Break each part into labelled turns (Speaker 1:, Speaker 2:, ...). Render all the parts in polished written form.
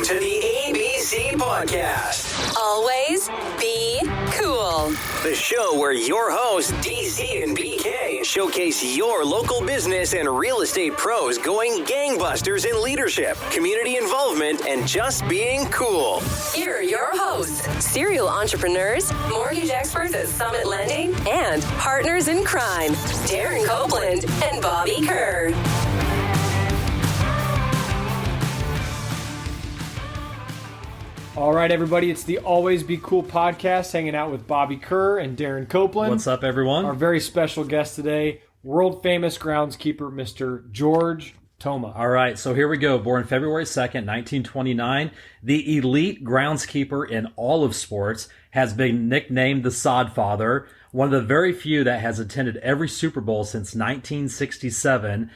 Speaker 1: to the ABC Podcast.
Speaker 2: Always be cool.
Speaker 1: The show where your hosts, DC and BK, showcase your local business and real estate pros going gangbusters in leadership, community involvement, and just being cool.
Speaker 2: Here are your hosts, serial entrepreneurs, mortgage experts at Summit Lending, and partners in crime, Darren Copeland and Bobby Kerr.
Speaker 3: All right, everybody, it's the Always Be Cool podcast, hanging out with Bobby Kerr and Darren Copeland.
Speaker 4: What's up, everyone?
Speaker 3: Our very special guest today, world-famous groundskeeper, Mr. George Toma.
Speaker 4: All right, so here we go. Born February 2nd, 1929, the elite groundskeeper in all of sports, has been nicknamed the Sodfather, one of the very few that has attended every Super Bowl since 1967.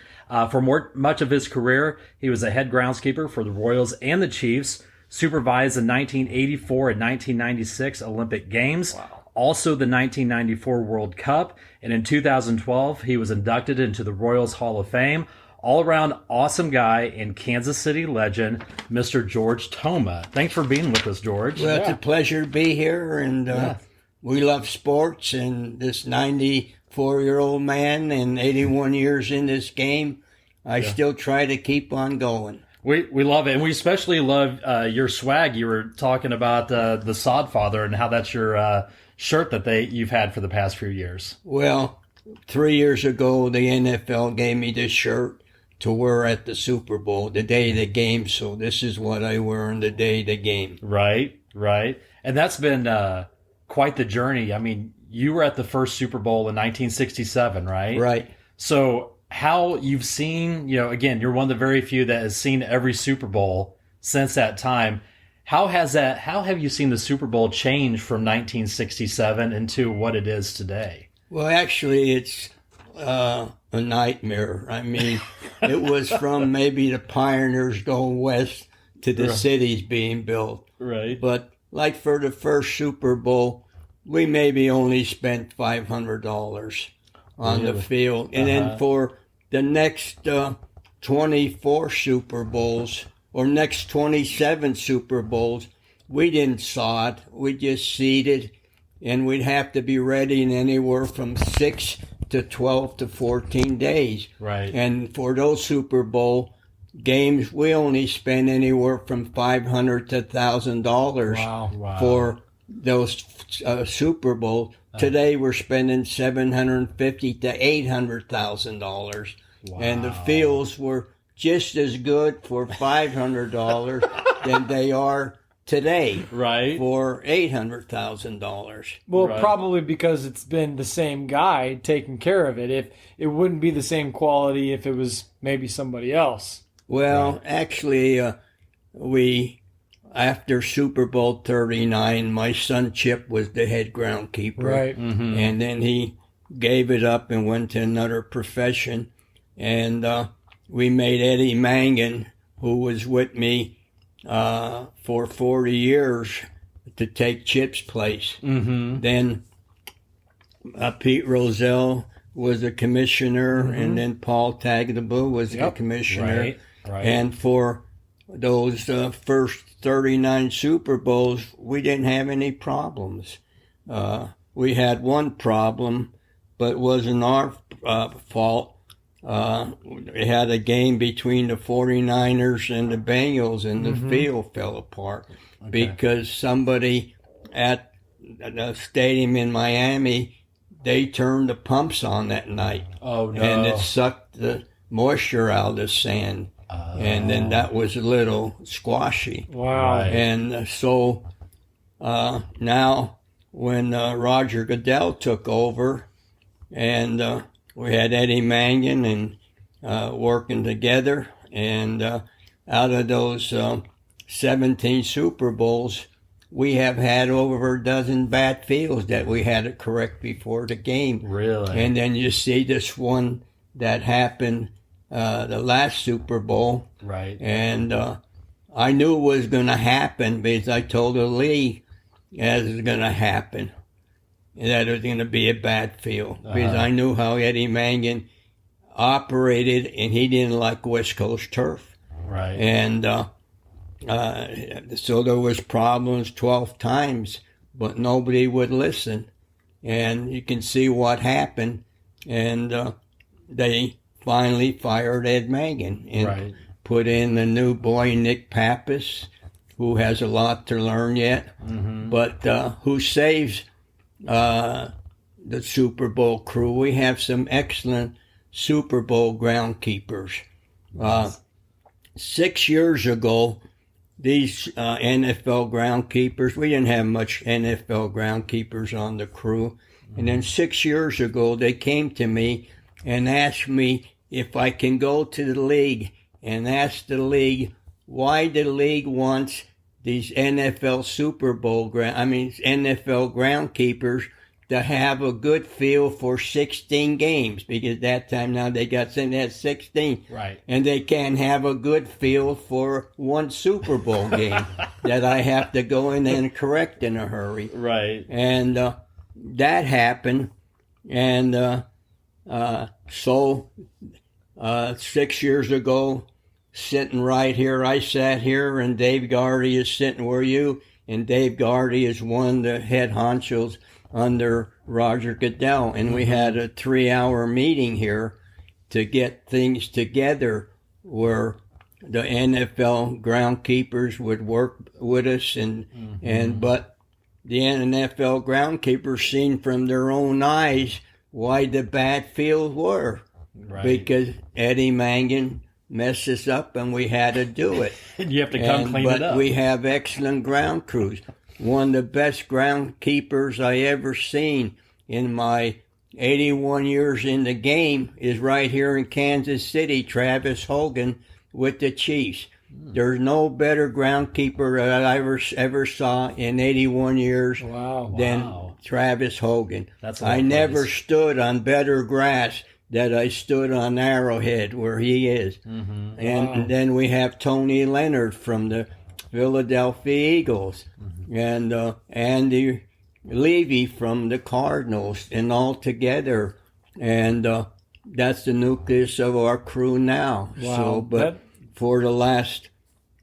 Speaker 4: For much of his career, he was a head groundskeeper for the Royals and the Chiefs, supervised the 1984 and 1996 Olympic Games, also the 1994 World Cup, and in 2012, he was inducted into the Royals Hall of Fame. All-around awesome guy and Kansas City legend, Mr. George Toma. Thanks for being with us, George.
Speaker 5: Well, it's a pleasure to be here, and we love sports, and this 94-year-old man and 81 years in this game, I still try to keep on going.
Speaker 4: We love it, and we especially love your swag. You were talking about the Sodfather and how that's your shirt that you've had for the past few years.
Speaker 5: Well, 3 years ago, the NFL gave me this shirt to wear at the Super Bowl, the day of the game, so this is what I wear on the day of the game.
Speaker 4: Right. And that's been quite the journey. I mean, you were at the first Super Bowl in 1967, right?
Speaker 5: Right.
Speaker 4: So how you've seen, again, you're one of the very few that has seen every Super Bowl since that time. How have you seen the Super Bowl change from 1967 into what it is today?
Speaker 5: Well, actually, it's a nightmare. I mean, it was from maybe the pioneers going west to the cities being built.
Speaker 4: Right.
Speaker 5: But like for the first Super Bowl, we maybe only spent $500 on the field. And then for the next 24 Super Bowls or next 27 Super Bowls, we didn't sod. We just seeded, and we'd have to be ready in anywhere from 6 to 12 to 14 days.
Speaker 4: Right.
Speaker 5: And for those Super Bowl games, we only spent anywhere from $500 to $1,000 for those Super Bowls. Today we're spending $750,000 to $800,000, and the fields were just as good for $500 than they are today,
Speaker 4: right?
Speaker 5: For $800,000.
Speaker 3: Well, probably because it's been the same guy taking care of it. If it wouldn't be the same quality if it was maybe somebody else.
Speaker 5: Well, actually, after Super Bowl 39, my son Chip was the head groundkeeper.
Speaker 3: Right.
Speaker 4: Mm-hmm.
Speaker 5: And then he gave it up and went to another profession. And we made Eddie Mangan, who was with me for 40 years, to take Chip's place.
Speaker 4: Mm-hmm.
Speaker 5: Then Pete Rozelle was a commissioner, and then Paul Tagliabue was the commissioner.
Speaker 4: Right.
Speaker 5: And for those first 39 Super Bowls, we didn't have any problems. We had one problem, but it wasn't our fault. We had a game between the 49ers and the Bengals, and the field fell apart because somebody at the stadium in Miami, they turned the pumps on that night.
Speaker 4: Oh, no.
Speaker 5: And it sucked the moisture out of the sand. And then that was a little squashy.
Speaker 3: Wow.
Speaker 4: Right.
Speaker 5: And so now when Roger Goodell took over, and we had Eddie Mangan and working together, and out of those 17 Super Bowls, we have had over a dozen bad fields that we had to correct before the game.
Speaker 4: Really?
Speaker 5: And then you see this one that happened the last Super Bowl.
Speaker 4: Right.
Speaker 5: And I knew it was going to happen because I told the league it was going to happen, that it was going to be a bad field. Because I knew how Eddie Mangan operated, and he didn't like West Coast turf.
Speaker 4: Right.
Speaker 5: And so there was problems 12 times, but nobody would listen. And you can see what happened. And they finally fired Ed Mangan and put in the new boy, Nick Pappas, who has a lot to learn yet, but who saves the Super Bowl crew. We have some excellent Super Bowl groundkeepers. 6 years ago, these NFL groundkeepers, we didn't have much NFL groundkeepers on the crew. And then 6 years ago, they came to me and asked me if I can go to the league and ask the league why the league wants these NFL NFL groundkeepers to have a good feel for 16 games, because at that time now they got sent at 16.
Speaker 4: Right.
Speaker 5: And they can't have a good feel for one Super Bowl game that I have to go in and correct in a hurry.
Speaker 4: Right.
Speaker 5: And that happened. And so 6 years ago, sitting right here, I sat here, and Dave Gardy is sitting where you, and Dave Gardy is one of the head honchos under Roger Goodell, and we had a 3-hour meeting here to get things together where the NFL groundkeepers would work with us, but the NFL groundkeepers seen from their own eyes why the bad fields were, because Eddie Mangan messed us up and we had to do it.
Speaker 4: You have to come clean it up.
Speaker 5: But we have excellent ground crews. One of the best groundkeepers I ever seen in my 81 years in the game is right here in Kansas City, Travis Hogan with the Chiefs. There's no better groundkeeper that I ever saw in 81 years than Travis Hogan. I never stood on better grass that I stood on Arrowhead where he is. And then we have Tony Leonard from the Philadelphia Eagles, and Andy Levy from the Cardinals, and all together. And that's the nucleus of our crew now. So, but for the last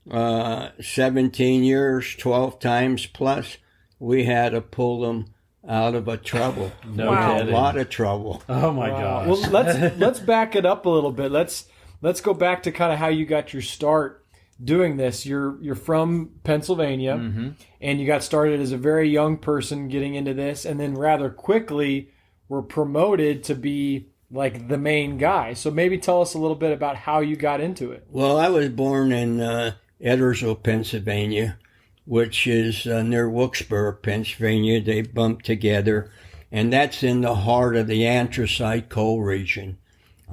Speaker 5: 17 years, 12 times plus, we had to pull them out of a trouble. A lot of trouble.
Speaker 4: Oh my gosh.
Speaker 3: Well, let's back it up a little bit. Let's go back to kind of how you got your start doing this. You're from Pennsylvania, and you got started as a very young person getting into this, and then rather quickly were promoted to be like the main guy. So maybe tell us a little bit about how you got into it.
Speaker 5: Well, I was born in Edwardsville, Pennsylvania, which is near Wilkes-Barre, Pennsylvania. They bumped together, and that's in the heart of the anthracite coal region.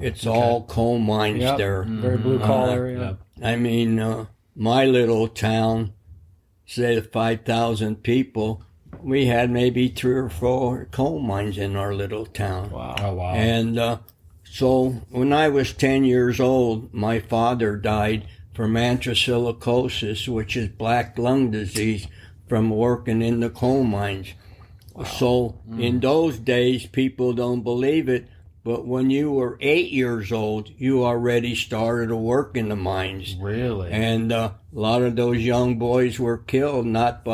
Speaker 5: It's all coal mines there.
Speaker 3: Very blue collar area.
Speaker 5: I mean, my little town, say 5,000 people, we had maybe 3 or 4 coal mines in our little town.
Speaker 3: Wow.
Speaker 4: Oh, wow.
Speaker 5: And so when I was 10 years old, my father died from anthracite, which is black lung disease from working in the coal mines. Wow. So in those days, people don't believe it, but when you were 8 years old, you already started to work in the mines.
Speaker 4: Really?
Speaker 5: And a lot of those young boys were killed not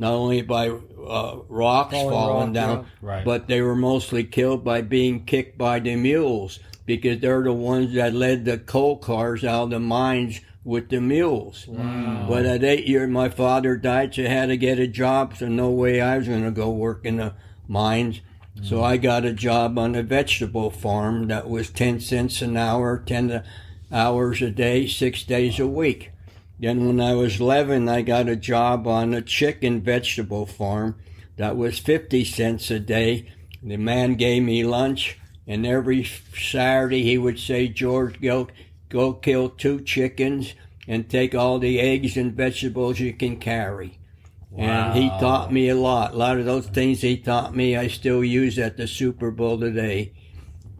Speaker 5: only by rocks falling down, but they were mostly killed by being kicked by the mules, because they're the ones that led the coal cars out of the mines with the mules.
Speaker 4: Wow.
Speaker 5: But at 8 years, my father died, so I had to get a job, so no way I was going to go work in the mines. So I got a job on a vegetable farm that was 10 cents an hour, 10 hours a day, 6 days a week. Then when I was 11, I got a job on a chicken vegetable farm that was 50 cents a day. The man gave me lunch, and every Saturday he would say, "George, go kill 2 chickens and take all the eggs and vegetables you can carry." Wow. And he taught me a lot. A lot of those things he taught me I still use at the Super Bowl today.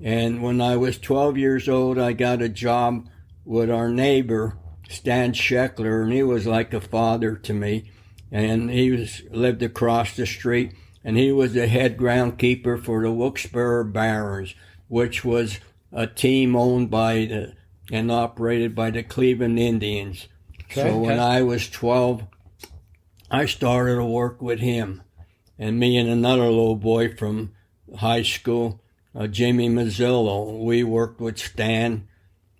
Speaker 5: And when I was 12 years old, I got a job with our neighbor, Stan Scheckler, and he was like a father to me. And he lived across the street, and he was the head groundkeeper for the Wilkes-Barre Barons, which was a team owned by and operated by the Cleveland Indians. So when I was 12, I started to work with him. And me and another little boy from high school, Jimmy Mazzillo, we worked with Stan.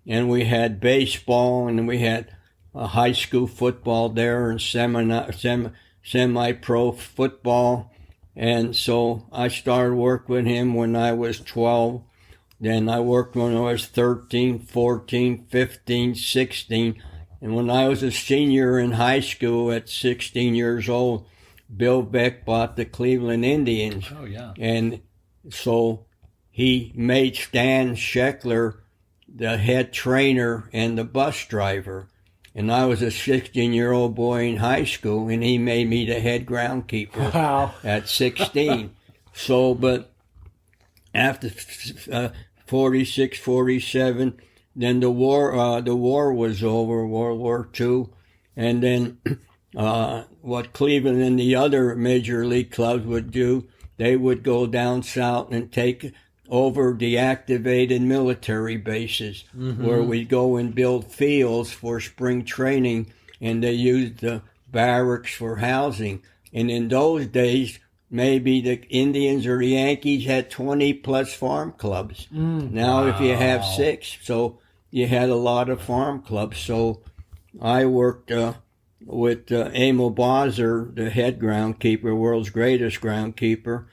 Speaker 5: And we had baseball, and we had high school football there, and semi-pro football. And so I started work with him when I was 12. Then I worked when I was 13, 14, 15, 16. And when I was a senior in high school at 16 years old, Bill Beck bought the Cleveland Indians.
Speaker 4: Oh, yeah.
Speaker 5: And so he made Stan Scheckler the head trainer and the bus driver. And I was a 16-year-old boy in high school, and he made me the head groundkeeper at 16. So, but after 46, 47, then the war was over, World War II, and then what Cleveland and the other major league clubs would do, they would go down south and take over deactivated military bases, where we'd go and build fields for spring training, and they used the barracks for housing. And in those days, maybe the Indians or the Yankees had 20 plus farm clubs. Now if you have 6, so you had a lot of farm clubs. So I worked with Emil Bosser, the head groundkeeper, world's greatest groundkeeper,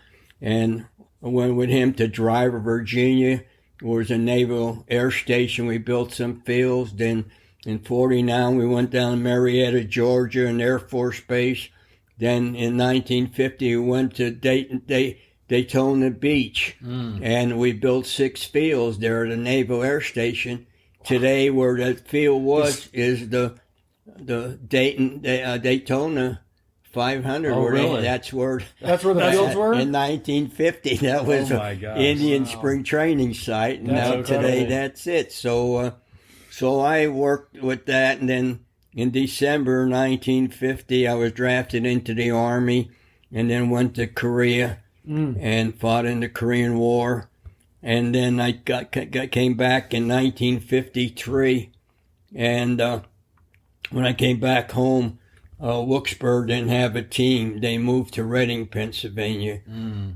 Speaker 5: and I went with him to Driver, Virginia. It was a naval air station. We built some fields. Then in 49, we went down to Marietta, Georgia, an Air Force base. Then in 1950, we went to Daytona Beach, and we built 6 fields there at a naval air station. Today, where that field was, is the Daytona 500.
Speaker 4: Oh, really?
Speaker 5: That's where
Speaker 3: the fields were?
Speaker 5: In 1950. That was an Indian spring training site. And now today, that's it. So I worked with that, and then in December 1950, I was drafted into the Army, and then went to Korea and fought in the Korean War. And then I came back in 1953, and when I came back home, Wilkesburg didn't have a team. They moved to Reading, Pennsylvania.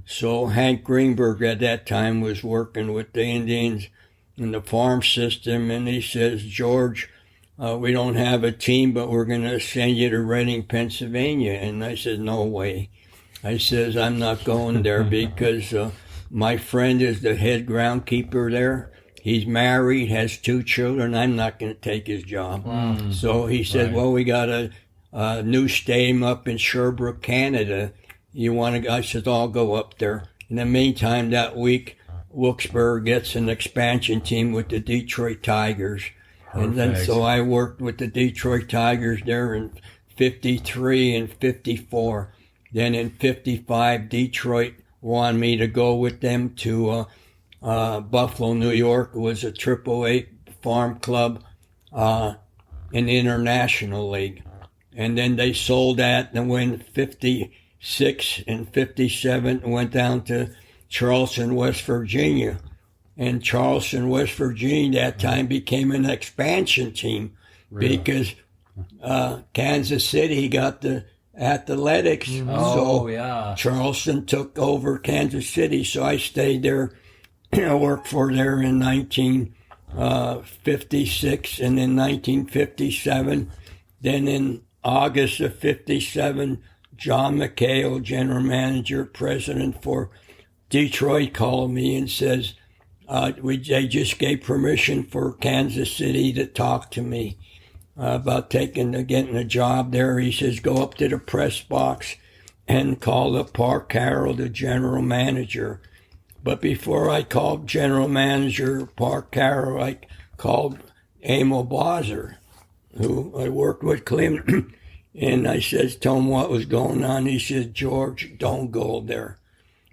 Speaker 5: So Hank Greenberg at that time was working with the Indians in the farm system, and he says, George, we don't have a team, but we're going to send you to Reading, Pennsylvania. And I said, no way. I says, I'm not going there because my friend is the head groundkeeper there. He's married, has 2 children. I'm not going to take his job. So he said, well, we got a new stadium up in Sherbrooke, Canada. You want to go? I said, I'll go up there. In the meantime, that week, Wilkesburg gets an expansion team with the Detroit Tigers. Perfect. And then so I worked with the Detroit Tigers there in 53 and 54. Then in 55, Detroit wanted me to go with them to Buffalo, New York. It was a AAA farm club in the International League. And then they sold that and went 56 and 57 and went down to Charleston, West Virginia. And Charleston, West Virginia, that time became an expansion team because Kansas City got the athletics. So Charleston took over Kansas City. So I stayed there. I worked for there in 1956 and in 1957. Then in August of 57, John McHale, general manager, president for Detroit, called me and says, they just gave permission for Kansas City to talk to me about getting a job there. He says, go up to the press box and call up Park Carroll, the general manager. But before I called general manager Park Carroll, I called Emil Bosser, who I worked with Cleveland. And I says, tell him what was going on. He says, George, don't go there.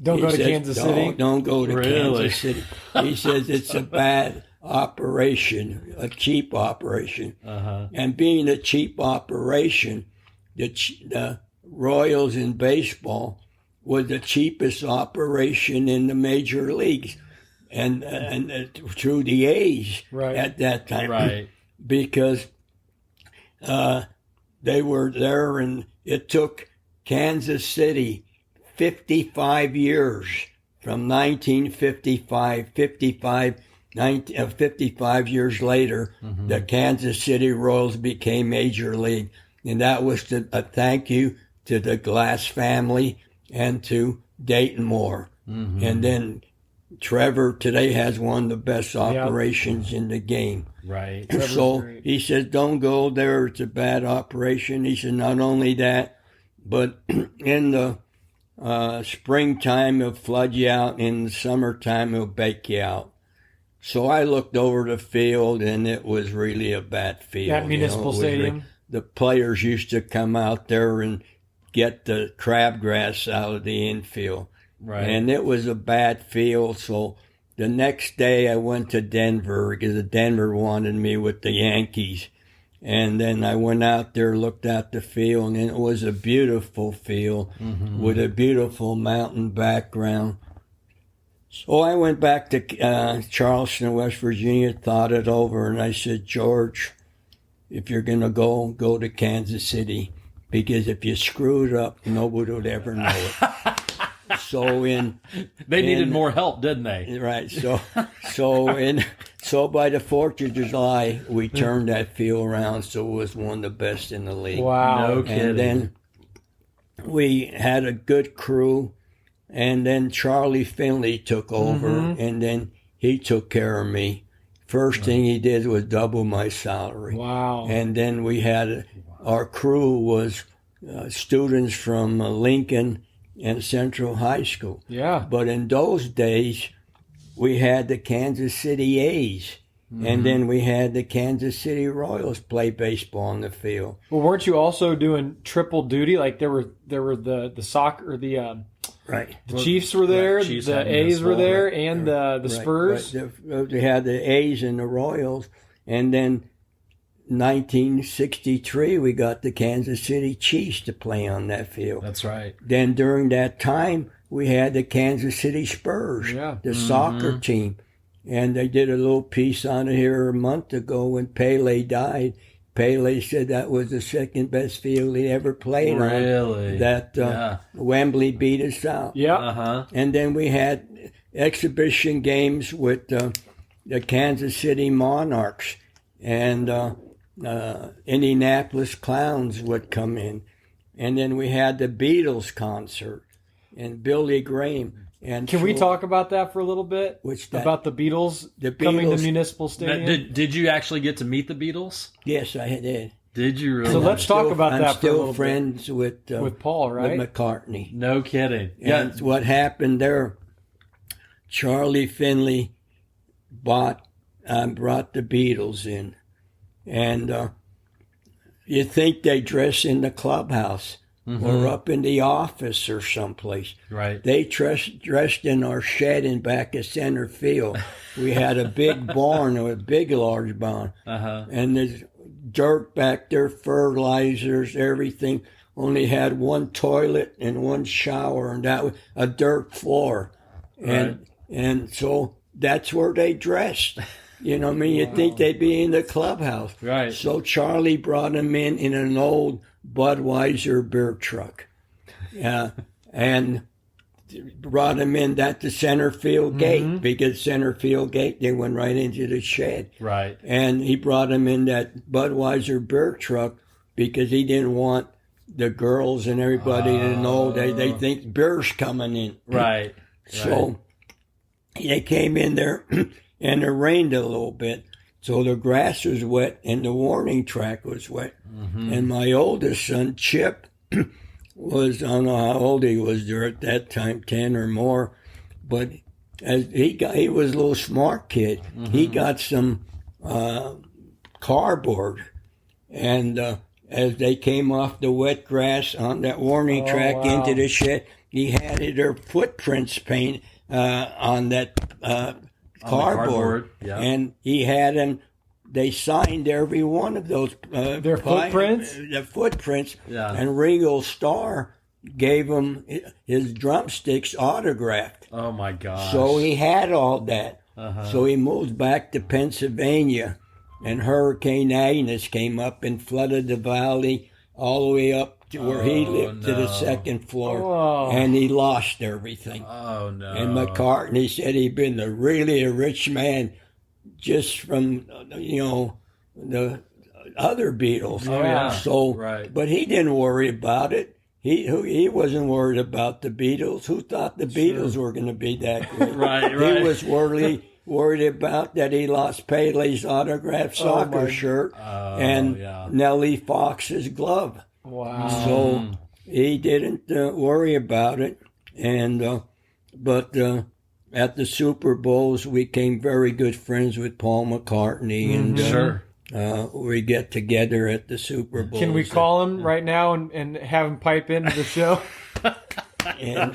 Speaker 3: Don't go to Kansas City?
Speaker 5: Don't go to Kansas City. He says it's a bad operation, a cheap operation. And being a cheap operation, the Royals in baseball was the cheapest operation in the major leagues, and through the A's at that time, because they were there, and it took Kansas City 55 years from 1955, 55 years later, the Kansas City Royals became Major League. And that was a thank you to the Glass family and to Dayton Moore. And then Trevor today has one of the best operations in the game.
Speaker 4: Right.
Speaker 5: So he says, don't go there. It's a bad operation. He said, not only that, but in the springtime, he'll flood you out. In the summertime, he'll bake you out. So I looked over the field, and it was really a bad field.
Speaker 3: At Municipal Stadium?
Speaker 5: The players used to come out there and get the crabgrass out of the infield.
Speaker 4: Right.
Speaker 5: And it was a bad field. So the next day I went to Denver because Denver wanted me with the Yankees. And then I went out there, looked at the field, and it was a beautiful field with a beautiful mountain background. So I went back to Charleston, West Virginia, thought it over, and I said, George, if you're going to go to Kansas City, because if you screw it up, nobody would ever know it.
Speaker 4: They needed more help, didn't they?
Speaker 5: Right. So by the 4th of July, we turned that field around, so it was one of the best in the league.
Speaker 3: Wow.
Speaker 4: No kidding.
Speaker 5: And then we had a good crew, and then Charlie Finley took over, and then he took care of me. First thing he did was double my salary.
Speaker 3: Wow.
Speaker 5: And then we had, our crew was students from Lincoln and Central High School.
Speaker 3: Yeah.
Speaker 5: But in those days, we had the Kansas City A's, and then we had the Kansas City Royals play baseball on the field.
Speaker 3: Well, weren't you also doing triple duty? Like there were the soccer, the
Speaker 5: Right.
Speaker 3: Chiefs were there,
Speaker 4: Right. Chiefs
Speaker 3: the
Speaker 4: had
Speaker 3: A's were
Speaker 4: municipal,
Speaker 3: there,
Speaker 4: right.
Speaker 3: and the Spurs.
Speaker 5: Right. They had the A's and the Royals, and then 1963 we got the Kansas City Chiefs to play on that field.
Speaker 4: That's right.
Speaker 5: Then during that time we had the Kansas City Spurs, the soccer team, and they did a little piece on it here a month ago when Pele died. Pele said that was the second best field he ever played on.
Speaker 4: Really?
Speaker 5: That Wembley beat us out.
Speaker 3: Yeah.
Speaker 4: Uh-huh.
Speaker 5: And then we had exhibition games with the Kansas City Monarchs, and Indianapolis Clowns would come in. And then we had the Beatles concert and Billy Graham. And
Speaker 3: Can we talk about that for a little bit?
Speaker 5: Which that?
Speaker 3: About the Beatles
Speaker 5: The
Speaker 3: coming to
Speaker 5: Beatles-
Speaker 3: Municipal Stadium?
Speaker 4: Did you actually get to meet the Beatles?
Speaker 5: Yes, I did.
Speaker 4: Did you really?
Speaker 3: So let's talk about
Speaker 5: I'm
Speaker 3: that for a little
Speaker 5: still friends with
Speaker 3: Paul, right?
Speaker 5: with McCartney.
Speaker 4: No kidding.
Speaker 5: And what happened there, Charlie Finley brought the Beatles in. And you think they dress in the clubhouse or up in the office or someplace.
Speaker 4: Right.
Speaker 5: They dressed in our shed in back of center field. We had a big barn, a big, large barn. And there's dirt back there, fertilizers, everything. Only had one toilet and one shower, and that was a dirt floor. And so that's where they dressed. You know what I mean? You'd think they'd be in the clubhouse.
Speaker 4: Right.
Speaker 5: So Charlie brought them in an old Budweiser beer truck. And brought them in at the center field gate, because center field gate, they went right into the shed.
Speaker 4: Right.
Speaker 5: And he brought them in that Budweiser beer truck because he didn't want the girls and everybody to know they think beer's coming in.
Speaker 4: Right.
Speaker 5: So they came in there and it rained a little bit. So the grass was wet and the warning track was wet. And my oldest son, Chip, was, I don't know how old he was there at that time, 10 or more, but as he was a little smart kid. He got some cardboard, and as they came off the wet grass on that warning track into the shed, he had their footprints painted on that cardboard.
Speaker 4: Yeah.
Speaker 5: And he had them. They signed every one of those
Speaker 3: Their footprints?
Speaker 5: The footprints.
Speaker 4: Yeah.
Speaker 5: And Ringo Starr gave him his drumsticks autographed.
Speaker 4: Oh my gosh.
Speaker 5: So he had all that. So he moved back to Pennsylvania, and Hurricane Agnes came up and flooded the valley all the way up to where he lived to the second floor, and he lost everything.
Speaker 4: Oh, no.
Speaker 5: And McCartney said he'd been a rich man just from, the other Beatles.
Speaker 4: Oh, yeah.
Speaker 5: So,
Speaker 4: right.
Speaker 5: But he didn't worry about it. He wasn't worried about the Beatles. Who thought the Beatles were going to be that good?
Speaker 4: Right.
Speaker 5: He was worried about that he lost Pele's autographed soccer shirt and Nellie Fox's glove.
Speaker 3: Wow.
Speaker 5: So he didn't worry about it. And but at the Super Bowls, we became very good friends with Paul McCartney. And
Speaker 4: Sure.
Speaker 5: We get together at the Super Bowls.
Speaker 3: Can we call him right now and have him pipe into the show?
Speaker 5: And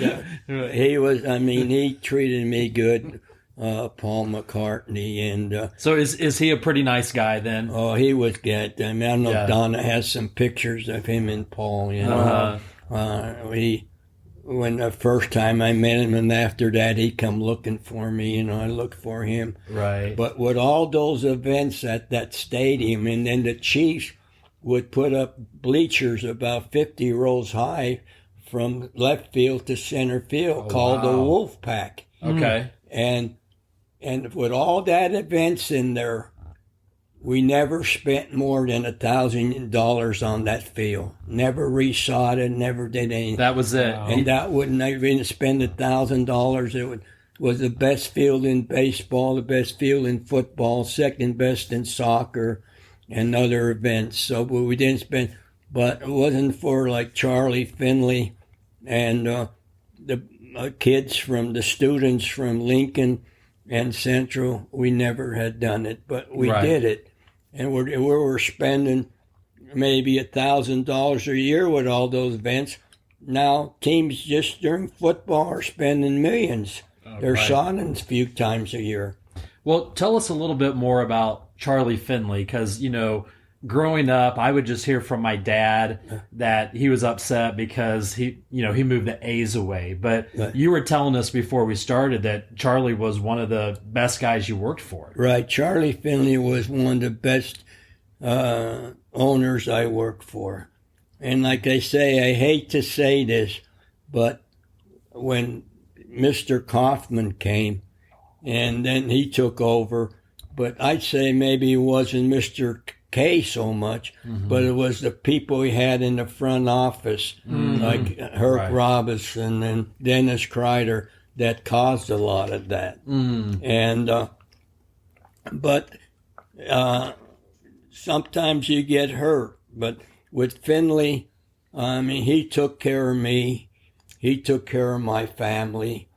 Speaker 5: he treated me good, Paul McCartney. And
Speaker 4: So is he a pretty nice guy then?
Speaker 5: oh, he was good. I mean, I know Donna has some pictures of him and Paul. When the first time I met him, and after that he come looking for me. I looked for him.
Speaker 4: Right.
Speaker 5: But with all those events at that stadium, and then the Chiefs would put up bleachers about 50 rows high from left field to center field called the Wolf Pack.
Speaker 4: Okay.
Speaker 5: And with all that events in there, we never spent more than $1,000 on that field. Never resawed it, never did anything.
Speaker 4: That was it.
Speaker 5: And that wouldn't even spend $1,000. It was the best field in baseball, the best field in football, second best in soccer, and other events. So we didn't spend, but it wasn't for like Charlie Finley and the kids from the students from Lincoln and Central. We never had done it, but we did it. And we were spending maybe $1,000 a year with all those events. Now teams just during football are spending millions. They're signing a few times a year.
Speaker 4: Well, tell us a little bit more about Charlie Finley, because, growing up, I would just hear from my dad that he was upset because he moved the A's away. But you were telling us before we started that Charlie was one of the best guys you worked for.
Speaker 5: Right. Charlie Finley was one of the best owners I worked for. And like I say, I hate to say this, but when Mr. Kaufman came and then he took over, but I'd say maybe it wasn't Mr. K so much, but it was the people he had in the front office, like Herc Robinson and Dennis Kreider, that caused a lot of that. And but sometimes you get hurt. But with Finley, he took care of me. He took care of my family.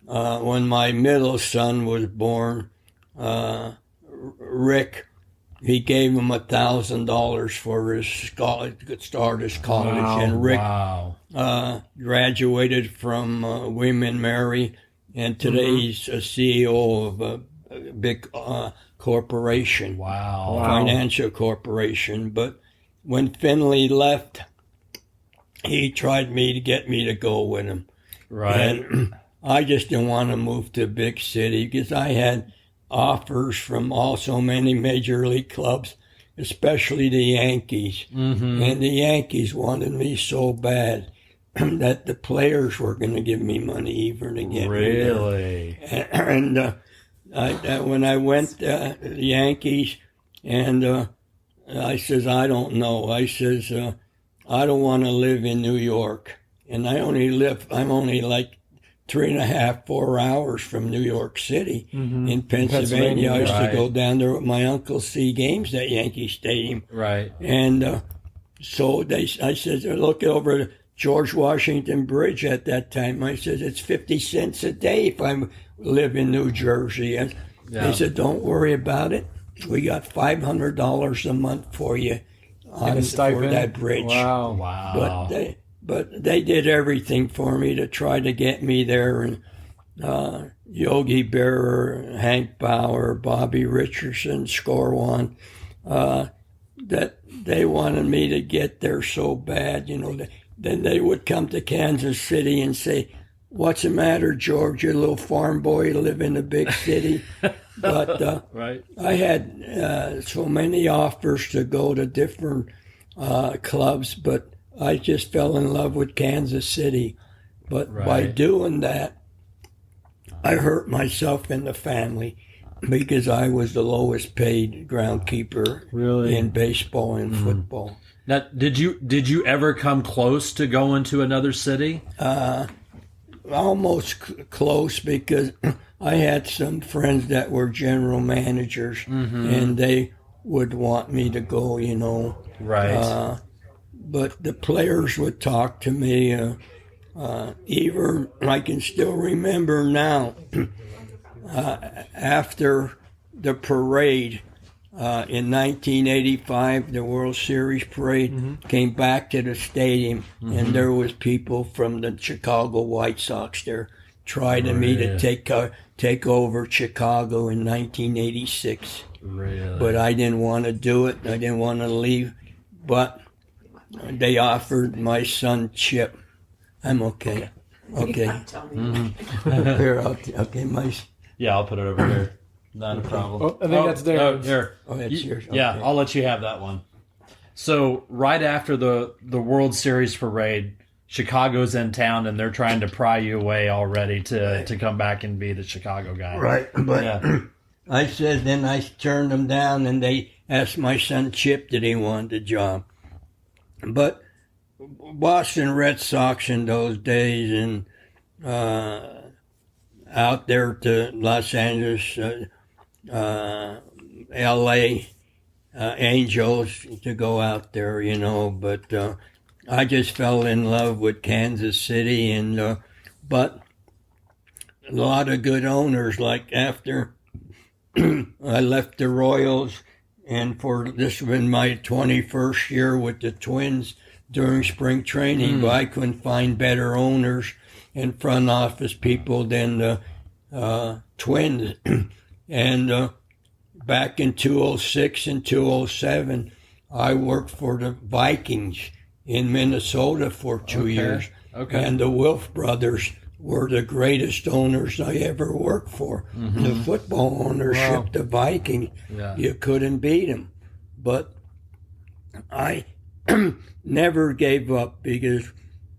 Speaker 5: When my middle son was born, Rick, he gave him $1,000 for his start his college, and Rick graduated from William and Mary, and today he's a CEO of a big corporation, financial corporation. But when Finley left, he tried to get me to go with him, and I just didn't want to move to a big city because I had offers from also many major league clubs, especially the Yankees. And the Yankees wanted me so bad that the players were going to give me money even to get me there. And when I went to the Yankees, and I says, I don't know. I says, I don't want to live in New York. And I'm only like 3.5, 4 hours from New York City in Pennsylvania. I used to go down there with my uncle, see games at Yankee Stadium. And so I said, look over at George Washington Bridge at that time. I said, it's 50 cents a day if I live in New Jersey. And they said, don't worry about it. We got $500 a month for you for that bridge.
Speaker 3: Wow.
Speaker 5: But they did everything for me to try to get me there. And Yogi Berra, Hank Bauer, Bobby Richardson, Scorwan, that they wanted me to get there so bad. Then they would come to Kansas City and say, what's the matter, George? You're a little farm boy, you live in a big city. But
Speaker 4: Right.
Speaker 5: I had so many offers to go to different clubs, but I just fell in love with Kansas City. But by
Speaker 4: Right.
Speaker 5: doing that, I hurt myself and the family because I was the lowest paid groundskeeper
Speaker 3: Really?
Speaker 5: in baseball and football.
Speaker 4: Now, did you ever come close to going to another city?
Speaker 5: Almost close because I had some friends that were general managers and they would want me to go,
Speaker 4: Right.
Speaker 5: But the players would talk to me. Even I can still remember now, after the parade in 1985, the World Series parade came back to the stadium, and there was people from the Chicago White Sox there trying to me to take over Chicago in 1986.
Speaker 4: Really?
Speaker 5: But I didn't want to do it. I didn't want to leave. But they offered my son Chip. I'm okay. Okay. Here, okay,
Speaker 4: Yeah, I'll put it over here. Not a problem.
Speaker 3: Oh, I think that's Darren's.
Speaker 4: Oh, here.
Speaker 5: Oh, that's yours.
Speaker 4: Yeah,
Speaker 5: Okay.
Speaker 4: I'll let you have that one. So right after the World Series parade, Chicago's in town and they're trying to pry you away already to come back and be the Chicago guy.
Speaker 5: Right, but
Speaker 4: Yeah.
Speaker 5: I said, then I turned them down, and they asked my son Chip that he wanted the job. But Boston Red Sox in those days, and out there to Los Angeles, L.A. Angels to go out there, But I just fell in love with Kansas City, and but a lot of good owners. Like after I left the Royals, and for this was my 21st year with the Twins during spring training, but I couldn't find better owners and front office people than the Twins. And back in 2006 and 2007, I worked for the Vikings in Minnesota for 2 years.
Speaker 4: Okay.
Speaker 5: And the Wilf brothers were the greatest owners I ever worked for. The football ownership, the Vikings, you couldn't beat them. But I never gave up because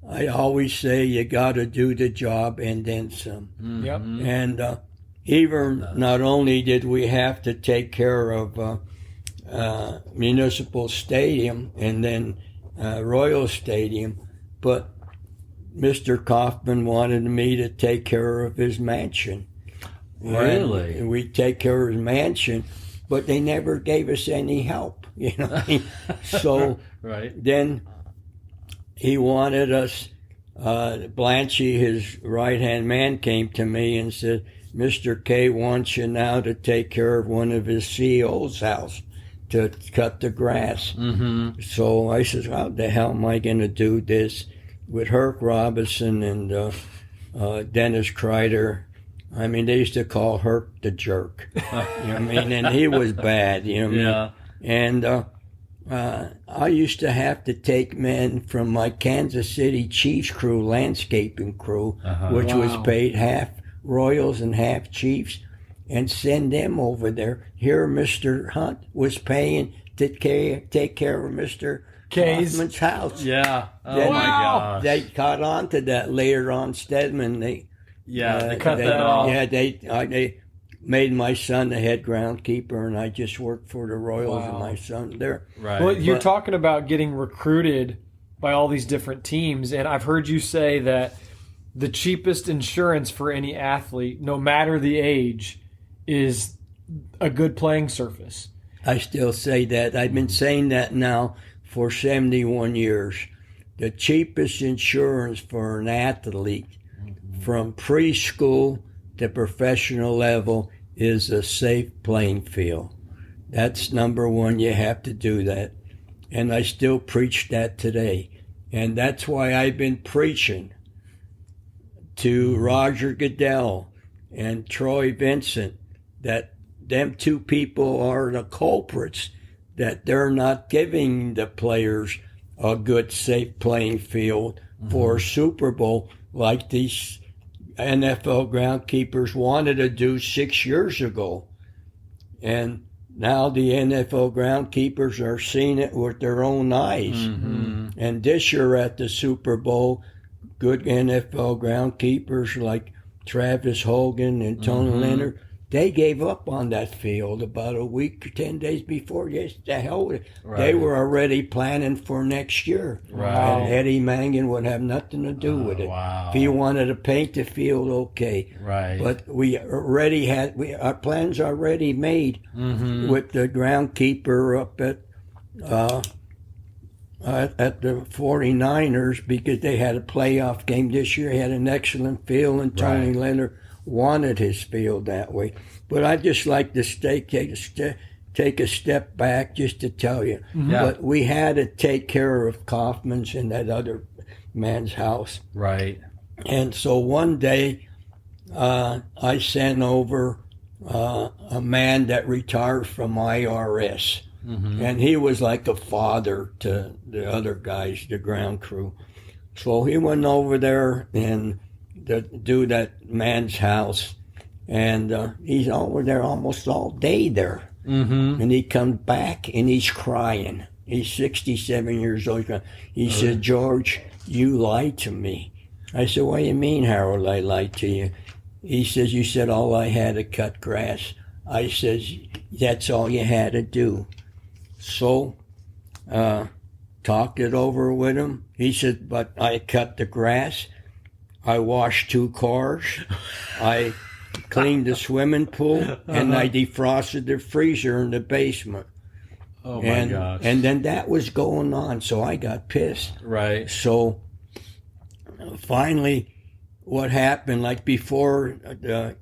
Speaker 5: I always say you got to do the job and then some.
Speaker 3: Yep.
Speaker 5: And even not only did we have to take care of Municipal Stadium and then Royal Stadium, but Mr. Kaufman wanted me to take care of his mansion.
Speaker 4: Really?
Speaker 5: And we take care of his mansion, but they never gave us any help, So
Speaker 4: Right.
Speaker 5: then he wanted us, Blanchy, his right-hand man, came to me and said, Mr. K wants you now to take care of one of his CEO's house to cut the grass. So I said, how the hell am I going to do this with Herc Robinson and Dennis Kreider? I mean, they used to call Herc the jerk. And he was bad,
Speaker 4: Yeah.
Speaker 5: And I used to have to take men from my Kansas City Chiefs crew, landscaping crew, which was paid half Royals and half Chiefs, and send them over there. Here, Mr. Hunt was paying to take care of Mr. Kaufman's house.
Speaker 4: Yeah. Oh
Speaker 5: Then
Speaker 4: my gosh.
Speaker 5: They caught on to that later on. Stedman, they
Speaker 4: cut that off.
Speaker 5: Yeah, they made my son the head groundskeeper, and I just worked for the Royals and my son there.
Speaker 4: Right.
Speaker 3: Well, you're talking about getting recruited by all these different teams, and I've heard you say that the cheapest insurance for any athlete, no matter the age, is a good playing surface.
Speaker 5: I still say that. I've been saying that now for 71 years. The cheapest insurance for an athlete from preschool to professional level is a safe playing field. That's number one. You have to do that. And I still preach that today. And that's why I've been preaching to Roger Goodell and Troy Vincent that them two people are the culprits, that they're not giving the players a good, safe playing field for a Super Bowl like these NFL groundskeepers wanted to do 6 years ago. And now the NFL groundskeepers are seeing it with their own eyes. And this year at the Super Bowl, good NFL groundskeepers like Travis Hogan and Tony Leonard, they gave up on that field about a week or 10 days before. Yes, the hell with it. They were already planning for next year. And Eddie Mangan would have nothing to do with it. If he wanted to paint the field, okay. But we already had, our plans already made with the groundskeeper up at the 49ers, because they had a playoff game this year. He had an excellent field, and Tony Leonard wanted his field that way. But I just like to take a step back just to tell you. But we had to take care of Kaufman's in that other man's house. And so one day I sent over a man that retired from IRS. And he was like a father to the other guys, the ground crew. So he went over there and to do that man's house, and he's over there almost all day there. And he comes back and he's crying. He's 67 years old. He said, "George, you lied to me." I said, "What do you mean, Harold, I lied to you?" He says, "You said all I had to cut grass." I says, "That's all you had to do." So, talked it over with him. He said, "But I cut the grass. I washed 2 cars. I cleaned the swimming pool, and I defrosted the freezer in the basement."
Speaker 4: Oh my gosh.
Speaker 5: And then that was going on, so I got pissed. So finally, what happened, like before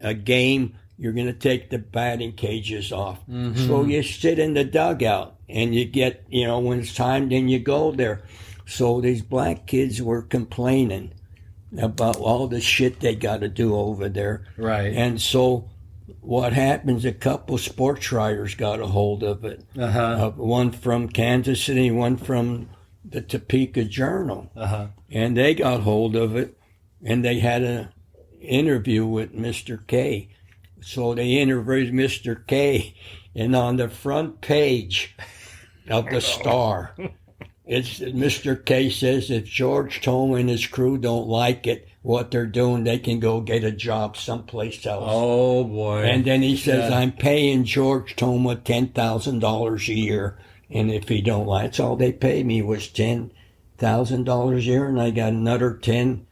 Speaker 5: a game, you're going to take the batting cages off. So you sit in the dugout, and you get, when it's time, then you go there. So these black kids were complaining about all the shit they got to do over there. And so what happens, a couple sports writers got a hold of it. One from Kansas City, one from the Topeka Journal. And they got hold of it, and they had an interview with Mr. K. So they interviewed Mr. K, and on the front page of the Star, it's Mr. K says, if George Toma and his crew don't like it, what they're doing, they can go get a job someplace else.
Speaker 4: Oh, boy.
Speaker 5: And then he says, I'm paying George Toma $10,000 a year, and if he don't like it, that's all they paid me was $10,000 a year, and I got another 10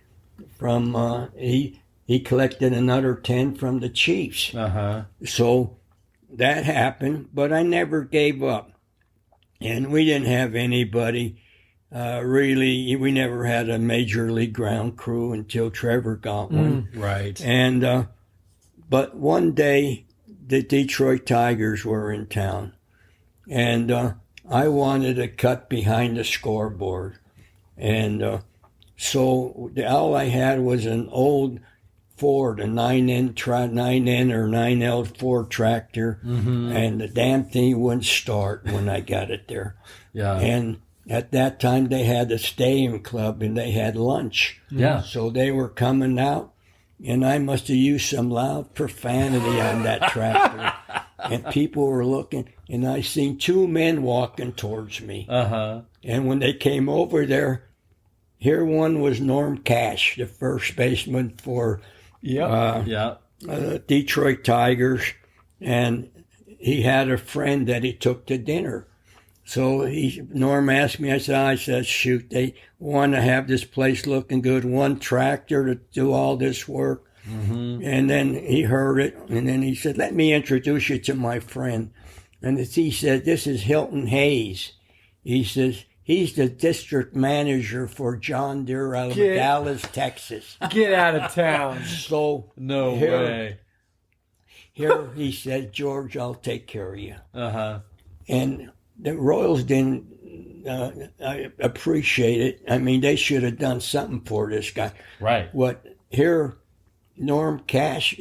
Speaker 5: from, he collected another 10 from the Chiefs. So that happened, but I never gave up. And we didn't have anybody really. We never had a major league ground crew until Trevor got one. And but one day the Detroit Tigers were in town, and I wanted to cut behind the scoreboard, and so all I had was an old Ford, a 9N or 9L Ford tractor, and the damn thing wouldn't start when I got it there. And at that time, they had a stadium club, and they had lunch. So they were coming out, and I must have used some loud profanity on that tractor. And people were looking, and I seen 2 men walking towards me. And when they came over there, here one was Norm Cash, the first baseman for Detroit Tigers, and he had a friend that he took to dinner. So Norm asked me, I said, shoot, they want to have this place looking good, one tractor to do all this work. And then he heard it, and then he said, let me introduce you to my friend. And he said, this is Hilton Hayes. He says, he's the district manager for John Deere out of Dallas, Texas.
Speaker 3: Get out of town.
Speaker 5: So
Speaker 4: no way.
Speaker 5: Here he said, George, I'll take care of you. And the Royals didn't appreciate it. I mean, they should have done something for this guy. Here, Norm Cash,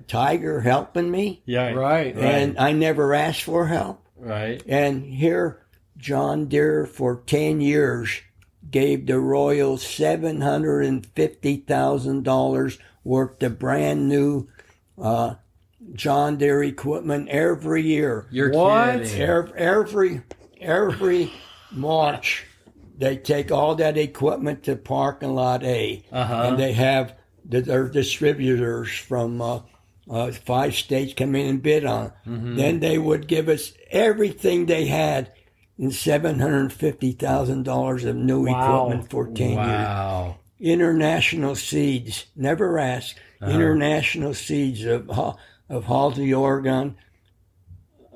Speaker 5: Tiger helping me. And I never asked for help. And here, John Deere for 10 years gave the Royals $750,000 worth of brand new John Deere equipment every year.
Speaker 4: You're
Speaker 3: What?
Speaker 4: kidding.
Speaker 5: Every March, they take all that equipment to parking lot A, and they have their distributors from 5 states come in and bid on it. Then they would give us everything they had in $750,000 of new equipment for 10 years.
Speaker 4: Wow.
Speaker 5: International seeds, never ask. International seeds of Halsey, Oregon,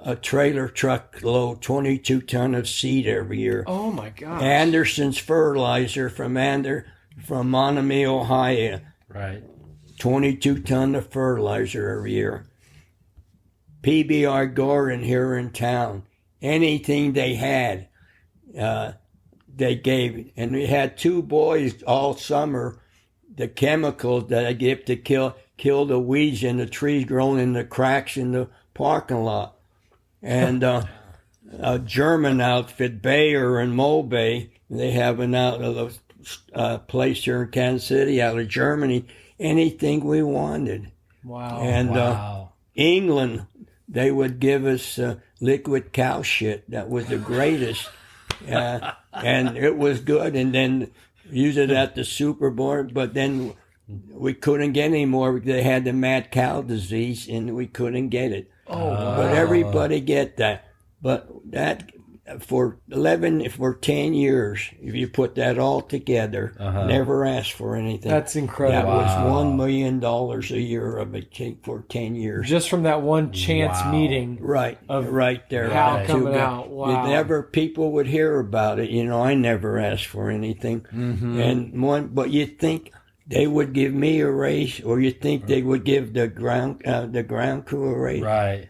Speaker 5: a trailer truck load, 22 ton of seed every year.
Speaker 3: Oh my gosh.
Speaker 5: Anderson's fertilizer from Monami, Ohio,
Speaker 4: Right.
Speaker 5: 22 ton of fertilizer every year. PBR Gordon here in town, anything they had, they gave. And we had 2 boys all summer, the chemicals that I give to kill the weeds and the trees growing in the cracks in the parking lot. And a German outfit, Bayer and Mobay, they have an place here in Kansas City out of Germany, anything we wanted.
Speaker 3: Wow.
Speaker 5: And
Speaker 4: Wow.
Speaker 5: England, they would give us liquid cow shit. That was the greatest. And it was good. And then use it at the Super Bowl. But then we couldn't get any more. They had the mad cow disease, and we couldn't get it.
Speaker 3: Oh, wow.
Speaker 5: But everybody get that. But that for 10 years, if you put that all together, never asked for anything.
Speaker 3: That's incredible.
Speaker 5: That was $1 million a year of it for 10 years.
Speaker 3: Just from that one chance meeting.
Speaker 5: Right, right there.
Speaker 3: Cow
Speaker 5: Two
Speaker 3: coming
Speaker 5: guys.
Speaker 3: out. Wow.
Speaker 5: People would hear about it. I never asked for anything. But you'd think they would give me a raise, or you think they would give the ground crew a raise.
Speaker 4: Right.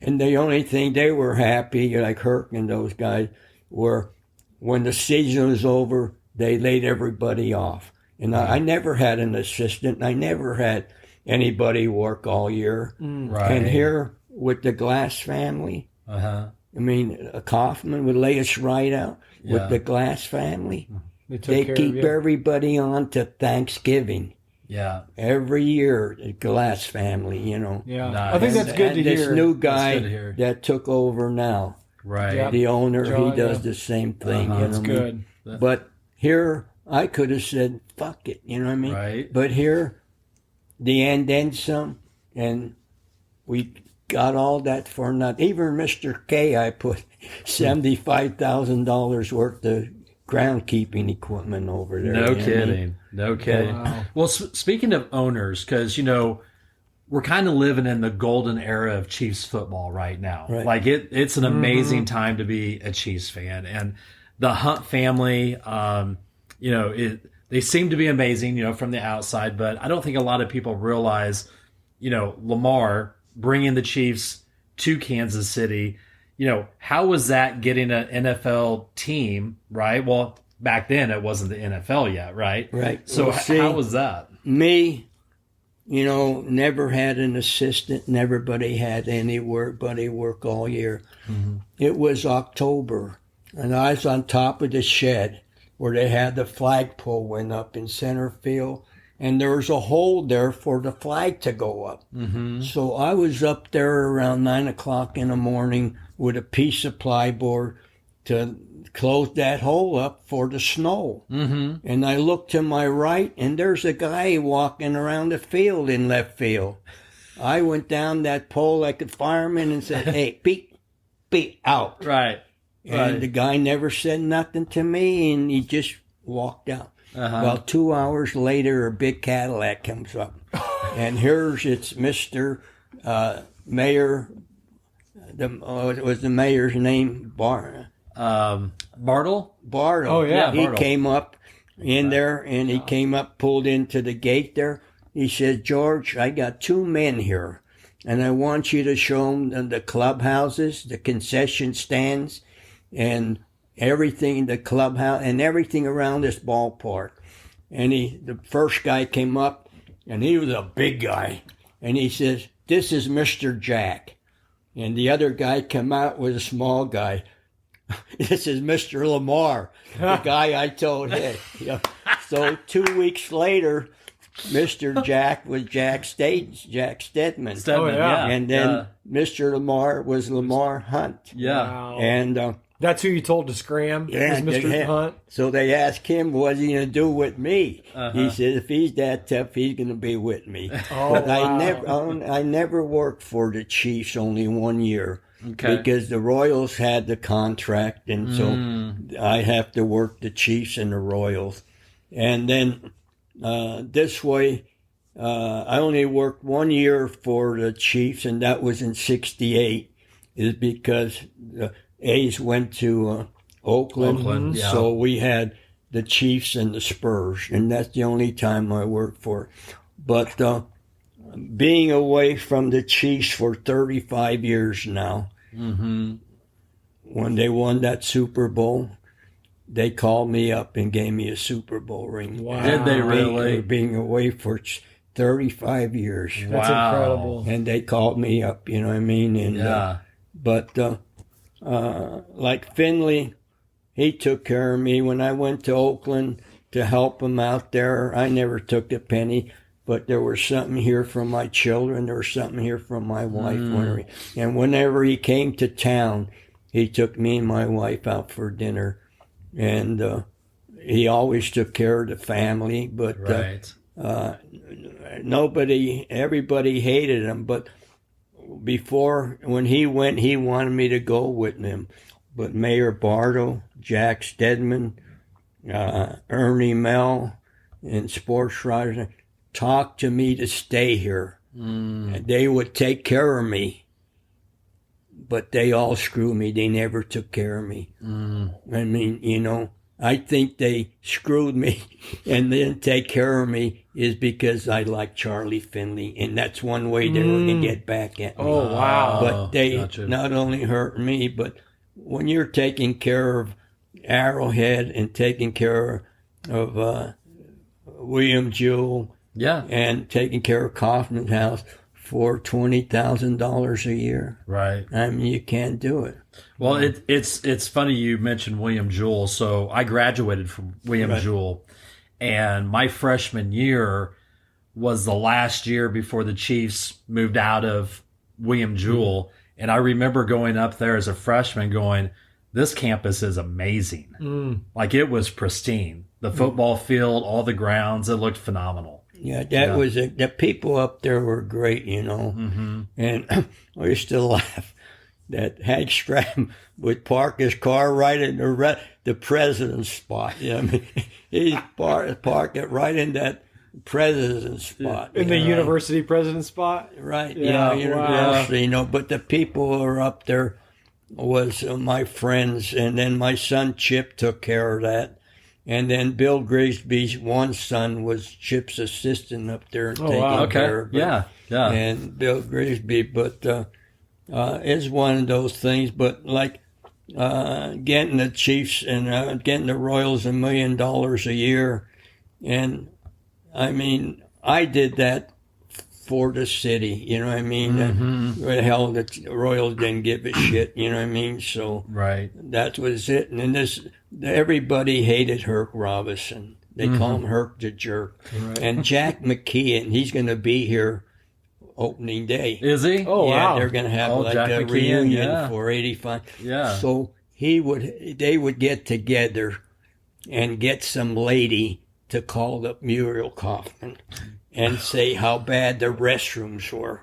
Speaker 5: And the only thing they were happy, like Herc and those guys, were when the season was over, they laid everybody off. And I never had an assistant. I never had anybody work all year.
Speaker 4: Right.
Speaker 5: And here with the Glass family, I mean, Kaufman would lay us right out with the Glass family. They keep everybody on to Thanksgiving.
Speaker 4: Yeah.
Speaker 5: Every year, the Glass family,
Speaker 3: Yeah.
Speaker 4: Nice.
Speaker 3: I think that's good to
Speaker 5: this
Speaker 3: hear.
Speaker 5: new
Speaker 4: That's good to
Speaker 5: guy
Speaker 4: hear.
Speaker 5: that took over now,
Speaker 4: Right.
Speaker 3: Yeah.
Speaker 5: the owner,
Speaker 3: John,
Speaker 5: he does the same thing.
Speaker 3: That's
Speaker 5: what I mean?
Speaker 3: good.
Speaker 5: But here, I could have said, fuck it, you know what I mean?
Speaker 4: Right.
Speaker 5: But here, the end ends some, and we got all that for nothing. Even Mr. K, I put $75,000 worth of groundskeeping equipment over there.
Speaker 4: No
Speaker 5: you know what I
Speaker 4: kidding.
Speaker 5: mean?
Speaker 4: No kidding.
Speaker 3: Wow.
Speaker 4: Well, speaking of owners, because, we're kind of living in the golden era of Chiefs football right now.
Speaker 5: Right.
Speaker 4: Like it's an amazing time to be a Chiefs fan. And the Hunt family, they seem to be amazing, from the outside, but I don't think a lot of people realize, Lamar bringing the Chiefs to Kansas City, how was that getting an NFL team, right? Well, back then it wasn't the NFL yet, right?
Speaker 5: Right.
Speaker 4: So
Speaker 5: Well, see,
Speaker 4: how was that?
Speaker 5: Me, never had an assistant. Nobody had anybody work all year. It was October, and I was on top of the shed where they had the flagpole went up in center field, and there was a hole there for the flag to go up. So I was up there around 9 o'clock in the morning with a piece of plyboard to close that hole up for the snow. And I looked to my right, and there's a guy walking around the field in left field. I went down that pole like a fireman and said, hey, Pete, out.
Speaker 4: Right.
Speaker 5: And the guy never said nothing to me, and he just walked out. About 2 hours later, a big Cadillac comes up. And it's Mr. Mayor, what was the mayor's name?
Speaker 4: Bartle?
Speaker 5: Bartle.
Speaker 3: Oh, yeah.
Speaker 5: He
Speaker 4: Bartle.
Speaker 5: came up in there, and he came up, pulled into the gate there. He said, George, I got 2 men here, and I want you to show them the clubhouses, the concession stands, and everything, the clubhouse, and everything around this ballpark. And the first guy came up, and he was a big guy, and he says, this is Mr. Jack. And the other guy came out with a small guy. This is Mr. Lamar, the guy I told him. So 2 weeks later, Mr. Jack was Jack Stedman.
Speaker 4: Stedman,
Speaker 3: Oh, yeah.
Speaker 5: And then Mr. Lamar was Lamar Hunt.
Speaker 4: Yeah.
Speaker 3: Wow.
Speaker 5: And
Speaker 3: That's who you told to scram?
Speaker 5: yeah,
Speaker 3: was Mr. Hunt?
Speaker 5: so they asked him, what's he going to do with me?
Speaker 4: Uh-huh.
Speaker 5: He said, if he's that tough, he's going to be with me.
Speaker 3: Oh,
Speaker 5: But
Speaker 3: wow.
Speaker 5: I never worked for the Chiefs, only 1 year.
Speaker 4: Okay.
Speaker 5: Because the Royals had the contract, and so I have to work the Chiefs and the Royals. And then this way, I only worked 1 year for the Chiefs, and that was in '68, is because the A's went to Oakland.
Speaker 4: Oakland, yeah.
Speaker 5: So we had the Chiefs and the Spurs, and that's the only time I worked for. But being away from the Chiefs for 35 years now, when they won that Super Bowl, they called me up and gave me a Super Bowl ring.
Speaker 3: Wow.
Speaker 4: Did they really?
Speaker 5: Being away for 35 years.
Speaker 3: That's
Speaker 4: Wow.
Speaker 3: incredible.
Speaker 5: And they called me up, you know what I mean? And,
Speaker 4: Yeah.
Speaker 5: but like Finley, he took care of me. When I went to Oakland to help him out there, I never took a penny. But there was something here from my children. There was something here from my wife. And whenever he came to town, he took me and my wife out for dinner. And he always took care of the family. But
Speaker 4: Right.
Speaker 5: everybody hated him. But before, when he went, he wanted me to go with him. But Mayor Bardo, Jack Stedman, Ernie Mell, and sports writers talked to me to stay here. And they would take care of me. But they all screwed me. They never took care of me. I mean, you know, I think they screwed me and didn't take care of me is because I like Charlie Finley. And that's one way they were going to get back at me.
Speaker 3: Oh, wow.
Speaker 5: But they
Speaker 4: Gotcha.
Speaker 5: not only hurt me, but when you're taking care of Arrowhead and taking care of William Jewell
Speaker 4: Yeah.
Speaker 5: and taking care of Kaufman's house for $20,000 a year,
Speaker 4: Right.
Speaker 5: I mean, you can't do it.
Speaker 4: Well, it's funny you mentioned William Jewell. So I graduated from William Jewell, and my freshman year was the last year before the Chiefs moved out of William Jewell. And I remember going up there as a freshman going, this campus is amazing. Like, it was pristine. The football field, all the grounds, it looked phenomenal.
Speaker 5: Yeah, that was it. The people up there were great, you know. And I used to laugh that Hank Stram would park his car right in the president's spot. You know what I mean? He'd park it right in that president's spot.
Speaker 3: In the university president spot?
Speaker 5: Right,
Speaker 3: Yeah,
Speaker 5: university, you know. But the people who were up there was my friends, and then my son Chip took care of that. And then Bill Grigsby's one son was Chip's assistant up there and taking
Speaker 3: wow.
Speaker 5: care of it.
Speaker 4: Yeah. Yeah.
Speaker 5: And Bill Grigsby, but it's one of those things. But like getting the Chiefs and getting the Royals $1 million a year, and I mean, I did that for the city, you know what I mean? Hell, the Royals didn't give a shit, you know what I mean? So
Speaker 4: Right.
Speaker 5: that was it. And then everybody hated Herc Robinson. They call him Herc the Jerk. And Jack McKeon, he's going to be here opening day.
Speaker 4: Is he?
Speaker 3: Oh,
Speaker 5: Yeah,
Speaker 3: wow.
Speaker 5: they're going to have like
Speaker 4: Jack
Speaker 5: a
Speaker 4: McKeon,
Speaker 5: reunion
Speaker 4: yeah.
Speaker 5: for 85.
Speaker 4: Yeah.
Speaker 5: So they would get together and get some lady to call up Muriel Kaufman and say how bad the restrooms were.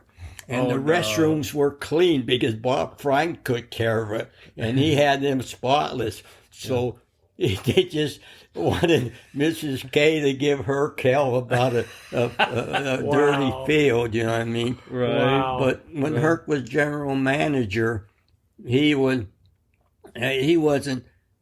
Speaker 5: And the restrooms were clean because Bob Frank took care of it, and he had them spotless. So they just wanted Mrs. K to give her hell about a dirty field, you know what I mean?
Speaker 4: Right.
Speaker 3: Wow.
Speaker 5: But when Herc was general manager, he wasn't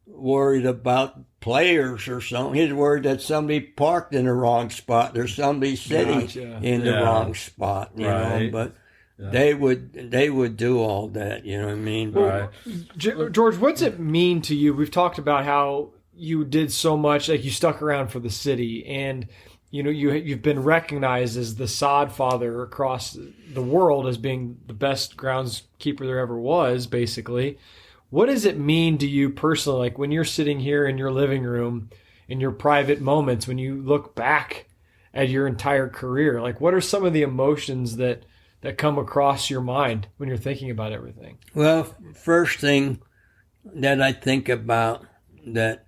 Speaker 5: worried about players or something. He was worried that somebody parked in the wrong spot. There's somebody sitting
Speaker 3: Gotcha.
Speaker 5: in the
Speaker 4: Yeah.
Speaker 5: wrong spot, you know.
Speaker 4: Right.
Speaker 5: But they would do all that, you know what I mean?
Speaker 4: Right.
Speaker 3: George, what's it mean to you? We've talked about how you did so much, like you stuck around for the city, and you know you've been recognized as the Sodfather across the world as being the best groundskeeper there ever was, basically. What does it mean to you personally, like when you're sitting here in your living room, in your private moments, when you look back at your entire career? Like, what are some of the emotions that come across your mind when you're thinking about everything?
Speaker 5: Well, first thing that I think about, that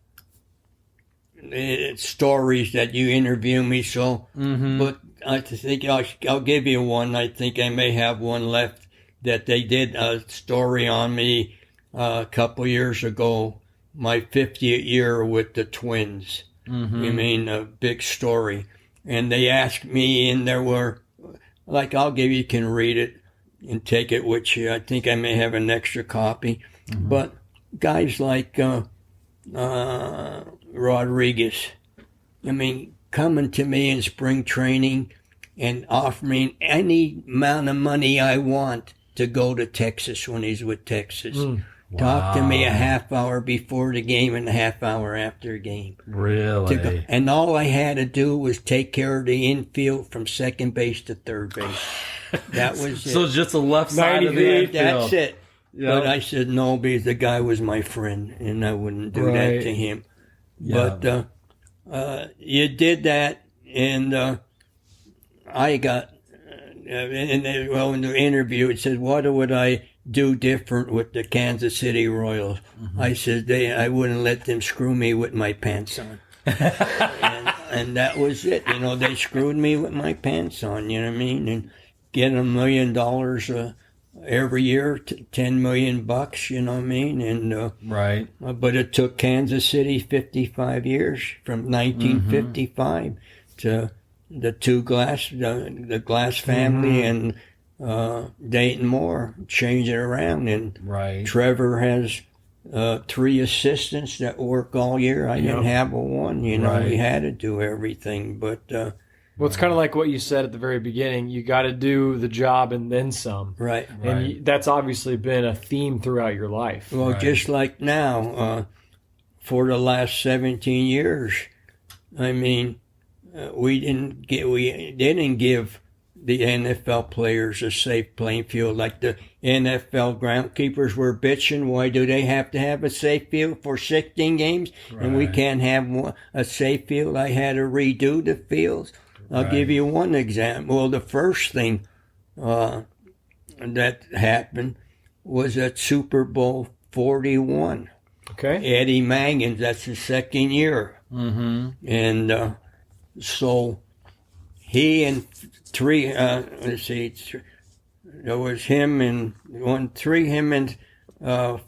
Speaker 5: stories that you interview me, so, but I think I'll give you one. I think I may have one left, that they did a story on me a couple years ago, my 50th year with the Twins. I mean, a big story. And they asked me, and there were, like, you can read it and take it with you. I think I may have an extra copy. But guys like Rodriguez, I mean, coming to me in spring training and offering any amount of money I want to go to Texas when he's with Texas. Talk to me a half hour before the game and a half hour after the game.
Speaker 4: Really?
Speaker 5: And all I had to do was take care of the infield from second base to third base. That was it.
Speaker 4: So just the left side of the infield.
Speaker 5: That's it.
Speaker 4: Yep.
Speaker 5: But I said no, because the guy was my friend, and I wouldn't do that to him.
Speaker 4: Yeah.
Speaker 5: But you did that, and I got, in the interview, it said, what would I do different with the Kansas City Royals? I said, I wouldn't let them screw me with my pants on. and that was it. You know, they screwed me with my pants on, you know what I mean? And get $1 million every year, $10 million, you know what I mean? And
Speaker 4: right.
Speaker 5: But it took Kansas City 55 years, from 1955 to the the Glass family and Dayton Moore, change it around. And Trevor has 3 assistants that work all year. I didn't have one, you know. We had to do everything, but
Speaker 3: well, it's kind of like what you said at the very beginning. You got to do the job and then some.
Speaker 5: Right.
Speaker 3: And that's obviously been a theme throughout your life.
Speaker 5: Well, just like now, for the last 17 years, I mean, we didn't give the NFL players a safe playing field. Like the NFL groundskeepers were bitching, why do they have to have a safe field for 16 games and we can't have a safe field? I had to redo the fields. I'll give you one example. Well, the first thing that happened was at Super Bowl 41.
Speaker 3: Okay.
Speaker 5: Eddie Mangan, that's his second year. And so he and 3, there was him and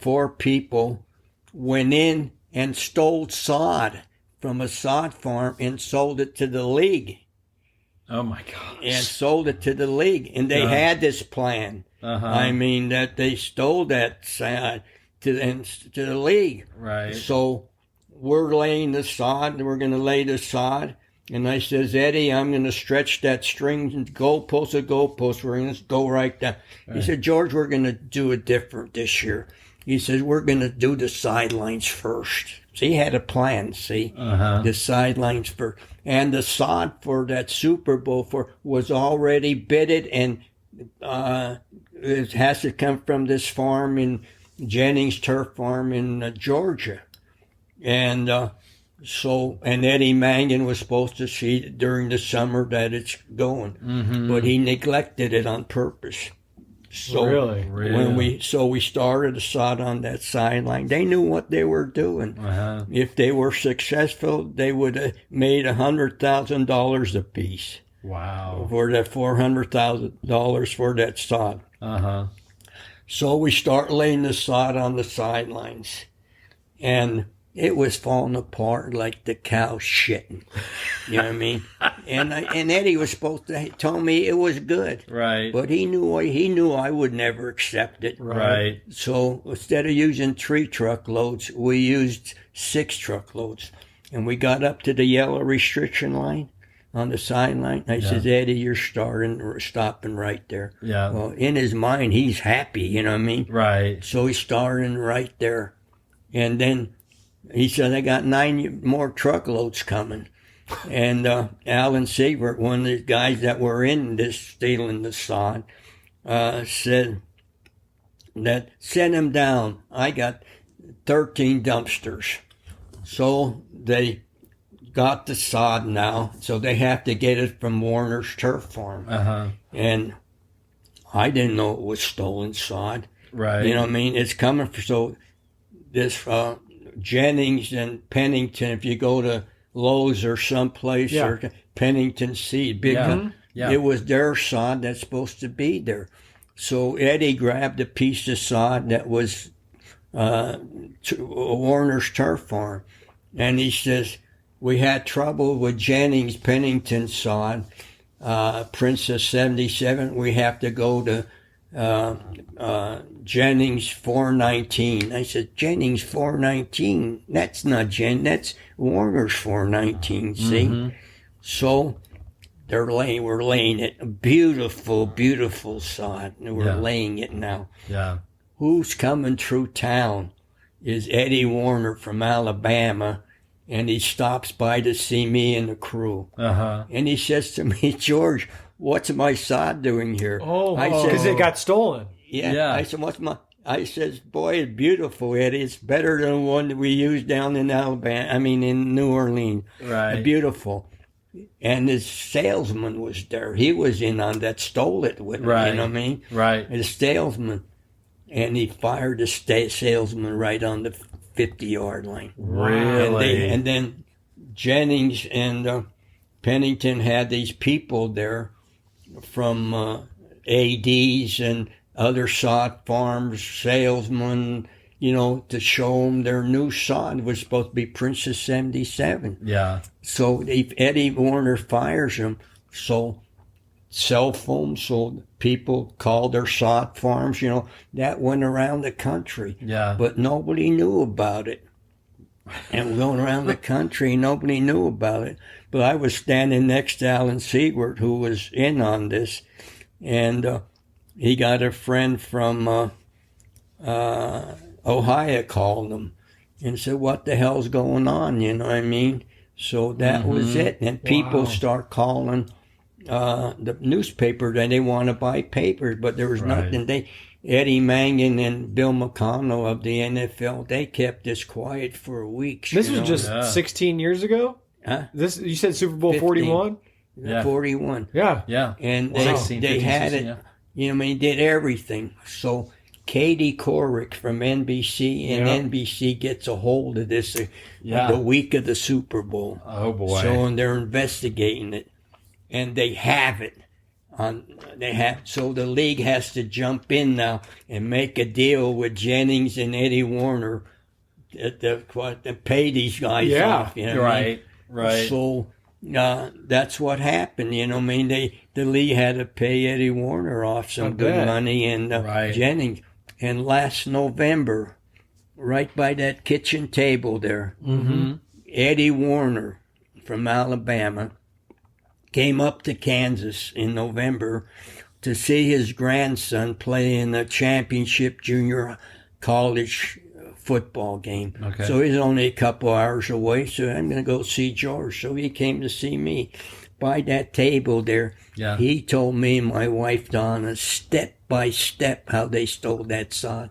Speaker 5: 4 people went in and stole sod from a sod farm and sold it to the league.
Speaker 4: Oh my gosh.
Speaker 5: And sold it to the league. And they had this plan. I mean, that they stole that sod to the league.
Speaker 4: Right.
Speaker 5: So we're laying the sod. We're going to lay the sod. And I says, Eddie, I'm going to stretch that string, goalpost to goalpost. We're going to go right down. He said, George, we're going to do it different this year. He says, we're going to do the sidelines first. So he had a plan, see? The sidelines first. And the sod for that Super Bowl was already bidded, and it has to come from this farm in Jennings Turf Farm in Georgia. And and Eddie Mangan was supposed to see during the summer that it's going, but he neglected it on purpose. So
Speaker 3: really?
Speaker 5: When we started the sod on that sideline, they knew what they were doing. If they were successful, they would have made $100,000 a piece.
Speaker 4: Wow!
Speaker 5: For that $400,000 for that sod. So we start laying the sod on the sidelines, and it was falling apart like the cow shitting. You know what I mean? And Eddie was supposed to tell me it was good.
Speaker 4: Right.
Speaker 5: But he knew I would never accept it.
Speaker 4: Right.
Speaker 5: So instead of using 3 truckloads, we used 6 truckloads. And we got up to the yellow restriction line on the sideline. I says, Eddie, you're stopping right there.
Speaker 4: Yeah.
Speaker 5: Well, in his mind, he's happy, you know what I mean?
Speaker 4: Right.
Speaker 5: So he's starting right there. And then he said, I got 9 more truckloads coming. And Alan Siebert, one of the guys that were in this stealing the sod, said that send him down. I got 13 dumpsters. So they got the sod now, so they have to get it from Warner's Turf Farm. And I didn't know it was stolen sod.
Speaker 4: Right.
Speaker 5: You know what I mean? It's coming for, so this Jennings and Pennington, if you go to Lowe's or someplace, or Pennington Seed, big it was their sod that's supposed to be there. So Eddie grabbed a piece of sod that was Warner's Turf Farm, and he says, we had trouble with Jennings Pennington sod, Princess 77. We have to go to Jennings 419. I said, Jennings 419? That's not that's Warner's 419, see? So we're laying it. Beautiful, beautiful sod. And we're laying it now.
Speaker 4: Yeah.
Speaker 5: Who's coming through town is Eddie Warner from Alabama, and he stops by to see me and the crew. And he says to me, George, what's my sod doing here?
Speaker 3: Because it got stolen.
Speaker 5: Yeah. I said, I says, boy, it's beautiful, Eddie. It's better than the one that we used down in in New Orleans.
Speaker 4: Right.
Speaker 5: Beautiful. And his salesman was there. He was in on that, stole it with him, you know what I mean?
Speaker 4: Right.
Speaker 5: The salesman. And he fired the salesman right on the 50-yard line.
Speaker 4: Really?
Speaker 5: And then Jennings and Pennington had these people there from ADs and other sod farms, salesmen, to show them their new sod. It was supposed to be Princess 77.
Speaker 4: Yeah.
Speaker 5: So if Eddie Warner fires him, so cell phones, so people called their sod farms, that went around the country.
Speaker 4: Yeah.
Speaker 5: But nobody knew about it. And going around the country, nobody knew about it. But I was standing next to Alan Siegert, who was in on this, and he got a friend from Ohio called him and said, what the hell's going on, you know what I mean? So that was it. And people start calling the newspaper that they want to buy papers, but there was nothing. Eddie Mangan and Bill McConnell of the NFL, they kept this quiet for weeks.
Speaker 3: This was just 16 years ago?
Speaker 5: Huh?
Speaker 3: You said Super Bowl 41?
Speaker 5: Yeah. 41.
Speaker 3: Yeah.
Speaker 4: Yeah.
Speaker 5: And
Speaker 4: Wow.
Speaker 5: they had it, did everything. So Katie Couric from NBC, and NBC gets a hold of this the week of the Super Bowl.
Speaker 4: Oh, boy.
Speaker 5: So, and they're investigating it. And they have it. So the league has to jump in now and make a deal with Jennings and Eddie Warner to pay these guys off. You know what I mean?
Speaker 4: Right.
Speaker 5: So that's what happened. The league had to pay Eddie Warner off some good money and Jennings. And last November, right by that kitchen table there, Eddie Warner from Alabama came up to Kansas in November to see his grandson play in the championship junior college football game.
Speaker 4: Okay.
Speaker 5: So he's only a couple hours away, so I'm going to go see George. So he came to see me. By that table there, he told me and my wife Donna step by step how they stole that sod.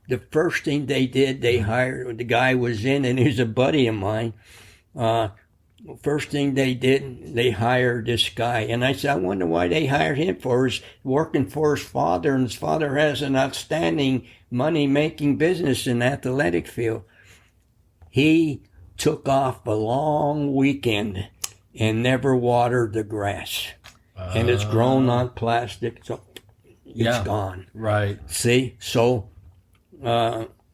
Speaker 5: The first thing they did, they hired, the guy was in and he was a buddy of mine. First thing they did, they hired this guy. And I said, I wonder why they hired him for. He's working for his father, and his father has an outstanding money-making business in the athletic field. He took off a long weekend and never watered the grass. And it's grown on plastic, so it's gone.
Speaker 4: Right.
Speaker 5: See? So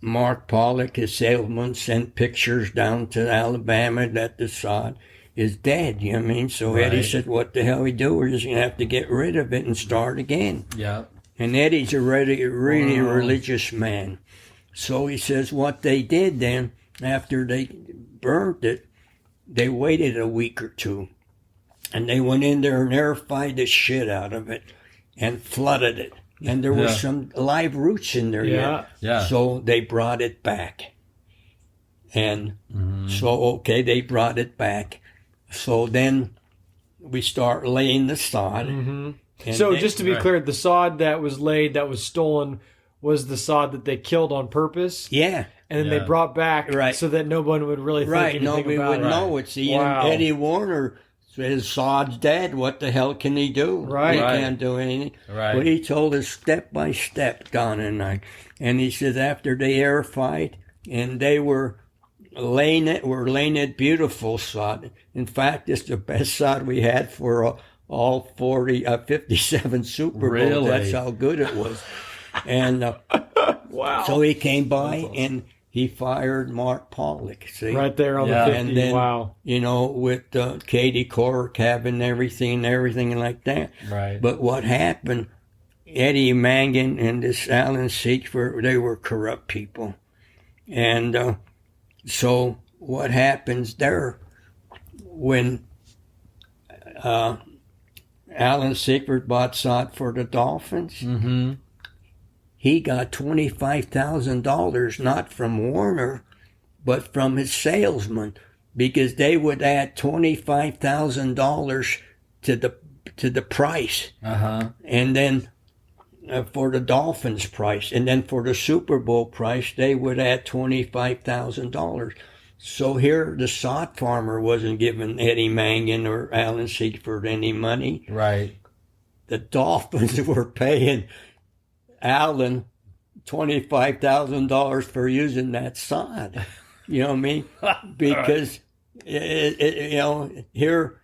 Speaker 5: Mark Pollock, his salesman, sent pictures down to Alabama that the sod is dead, you know what I mean? So Eddie said, what the hell we do? We're just going to have to get rid of it and start again.
Speaker 4: Yeah.
Speaker 5: And Eddie's a really religious man. So he says what they did then, after they burnt it, they waited a week or two. And they went in there and airified the shit out of it and flooded it. And there was some live roots in there yet.
Speaker 4: Yeah.
Speaker 5: So they brought it back. And so, they brought it back. So then we start laying the sod.
Speaker 3: So just to be clear, the sod that was laid, that was stolen, was the sod that they killed on purpose.
Speaker 5: Yeah.
Speaker 3: And then they brought back
Speaker 5: Right.
Speaker 3: so that no one would really think anything
Speaker 5: Nobody
Speaker 3: about
Speaker 5: would
Speaker 3: it.
Speaker 5: know. It's
Speaker 3: Wow.
Speaker 5: Eddie Warner. His sod's dead. What the hell can he do?
Speaker 3: Right.
Speaker 5: He
Speaker 4: Right.
Speaker 5: can't do anything.
Speaker 4: Right.
Speaker 5: But he told us step by step, Don and I. And he said after the air fight, and they were laying it beautiful sod. In fact, it's the best sod we had for all 57 Super Bowls.
Speaker 4: Really?
Speaker 5: That's how good it was. And
Speaker 3: Wow.
Speaker 5: so he came by and he fired Mark Pollock. See?
Speaker 3: Right there on
Speaker 4: Yeah.
Speaker 3: the 50.
Speaker 5: And then,
Speaker 3: Wow.
Speaker 5: with Katie Cork having everything like that.
Speaker 4: Right.
Speaker 5: But what happened, Eddie Mangan and this Alan Seekford, they were corrupt people. And so what happens there, when Alan Seekford bought sod for the Dolphins,
Speaker 4: Mm-hmm.
Speaker 5: he got $25,000 not from Warner, but from his salesman, because they would add $25,000 to the price, and then for the Dolphins price, and then for the Super Bowl price, they would add $25,000. So here, the sod farmer wasn't giving Eddie Mangan or Alan Seekford any money.
Speaker 4: Right.
Speaker 5: The Dolphins were paying Allen $25,000 for using that sod. You know what I mean? Because here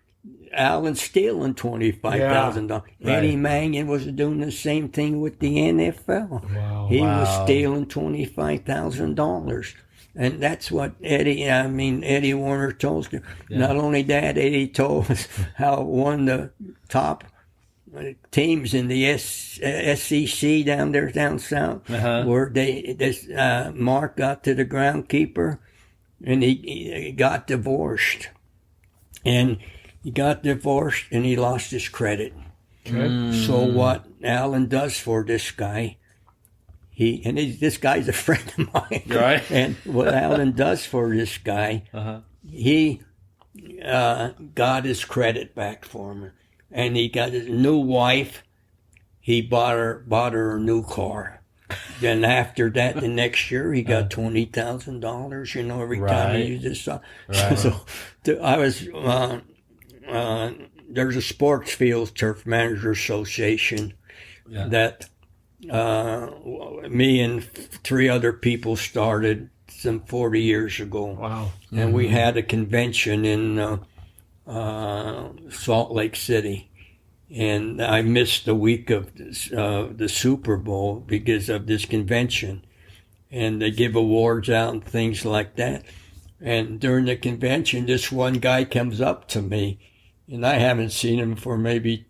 Speaker 5: Allen's stealing $25,000.
Speaker 4: Yeah, right.
Speaker 5: Eddie Mangan was doing the same thing with the NFL.
Speaker 3: Wow.
Speaker 5: He was
Speaker 4: Wow.
Speaker 5: stealing $25,000. And that's what Eddie Warner told us. Not only that, Eddie told us how one of the top teams in the SEC down there down south, where Mark got to the groundskeeper, and he got divorced, and he lost his credit.
Speaker 3: Okay.
Speaker 5: So what Alan does for this guy, this guy's a friend of mine,
Speaker 4: Right.
Speaker 5: and what Alan does for this guy, he got his credit back for him. And he got his new wife. He bought her a new car. Then after that, the next year, he got $20,000. Every time he used this song.
Speaker 4: Right.
Speaker 5: So I was. There's a sports field turf manager association that me and 3 other people started some 40 years ago.
Speaker 3: Wow.
Speaker 5: And we had a convention in Salt Lake City, and I missed the week of the Super Bowl because of this convention, and they give awards out and things like that. And during the convention, this one guy comes up to me, and I haven't seen him for maybe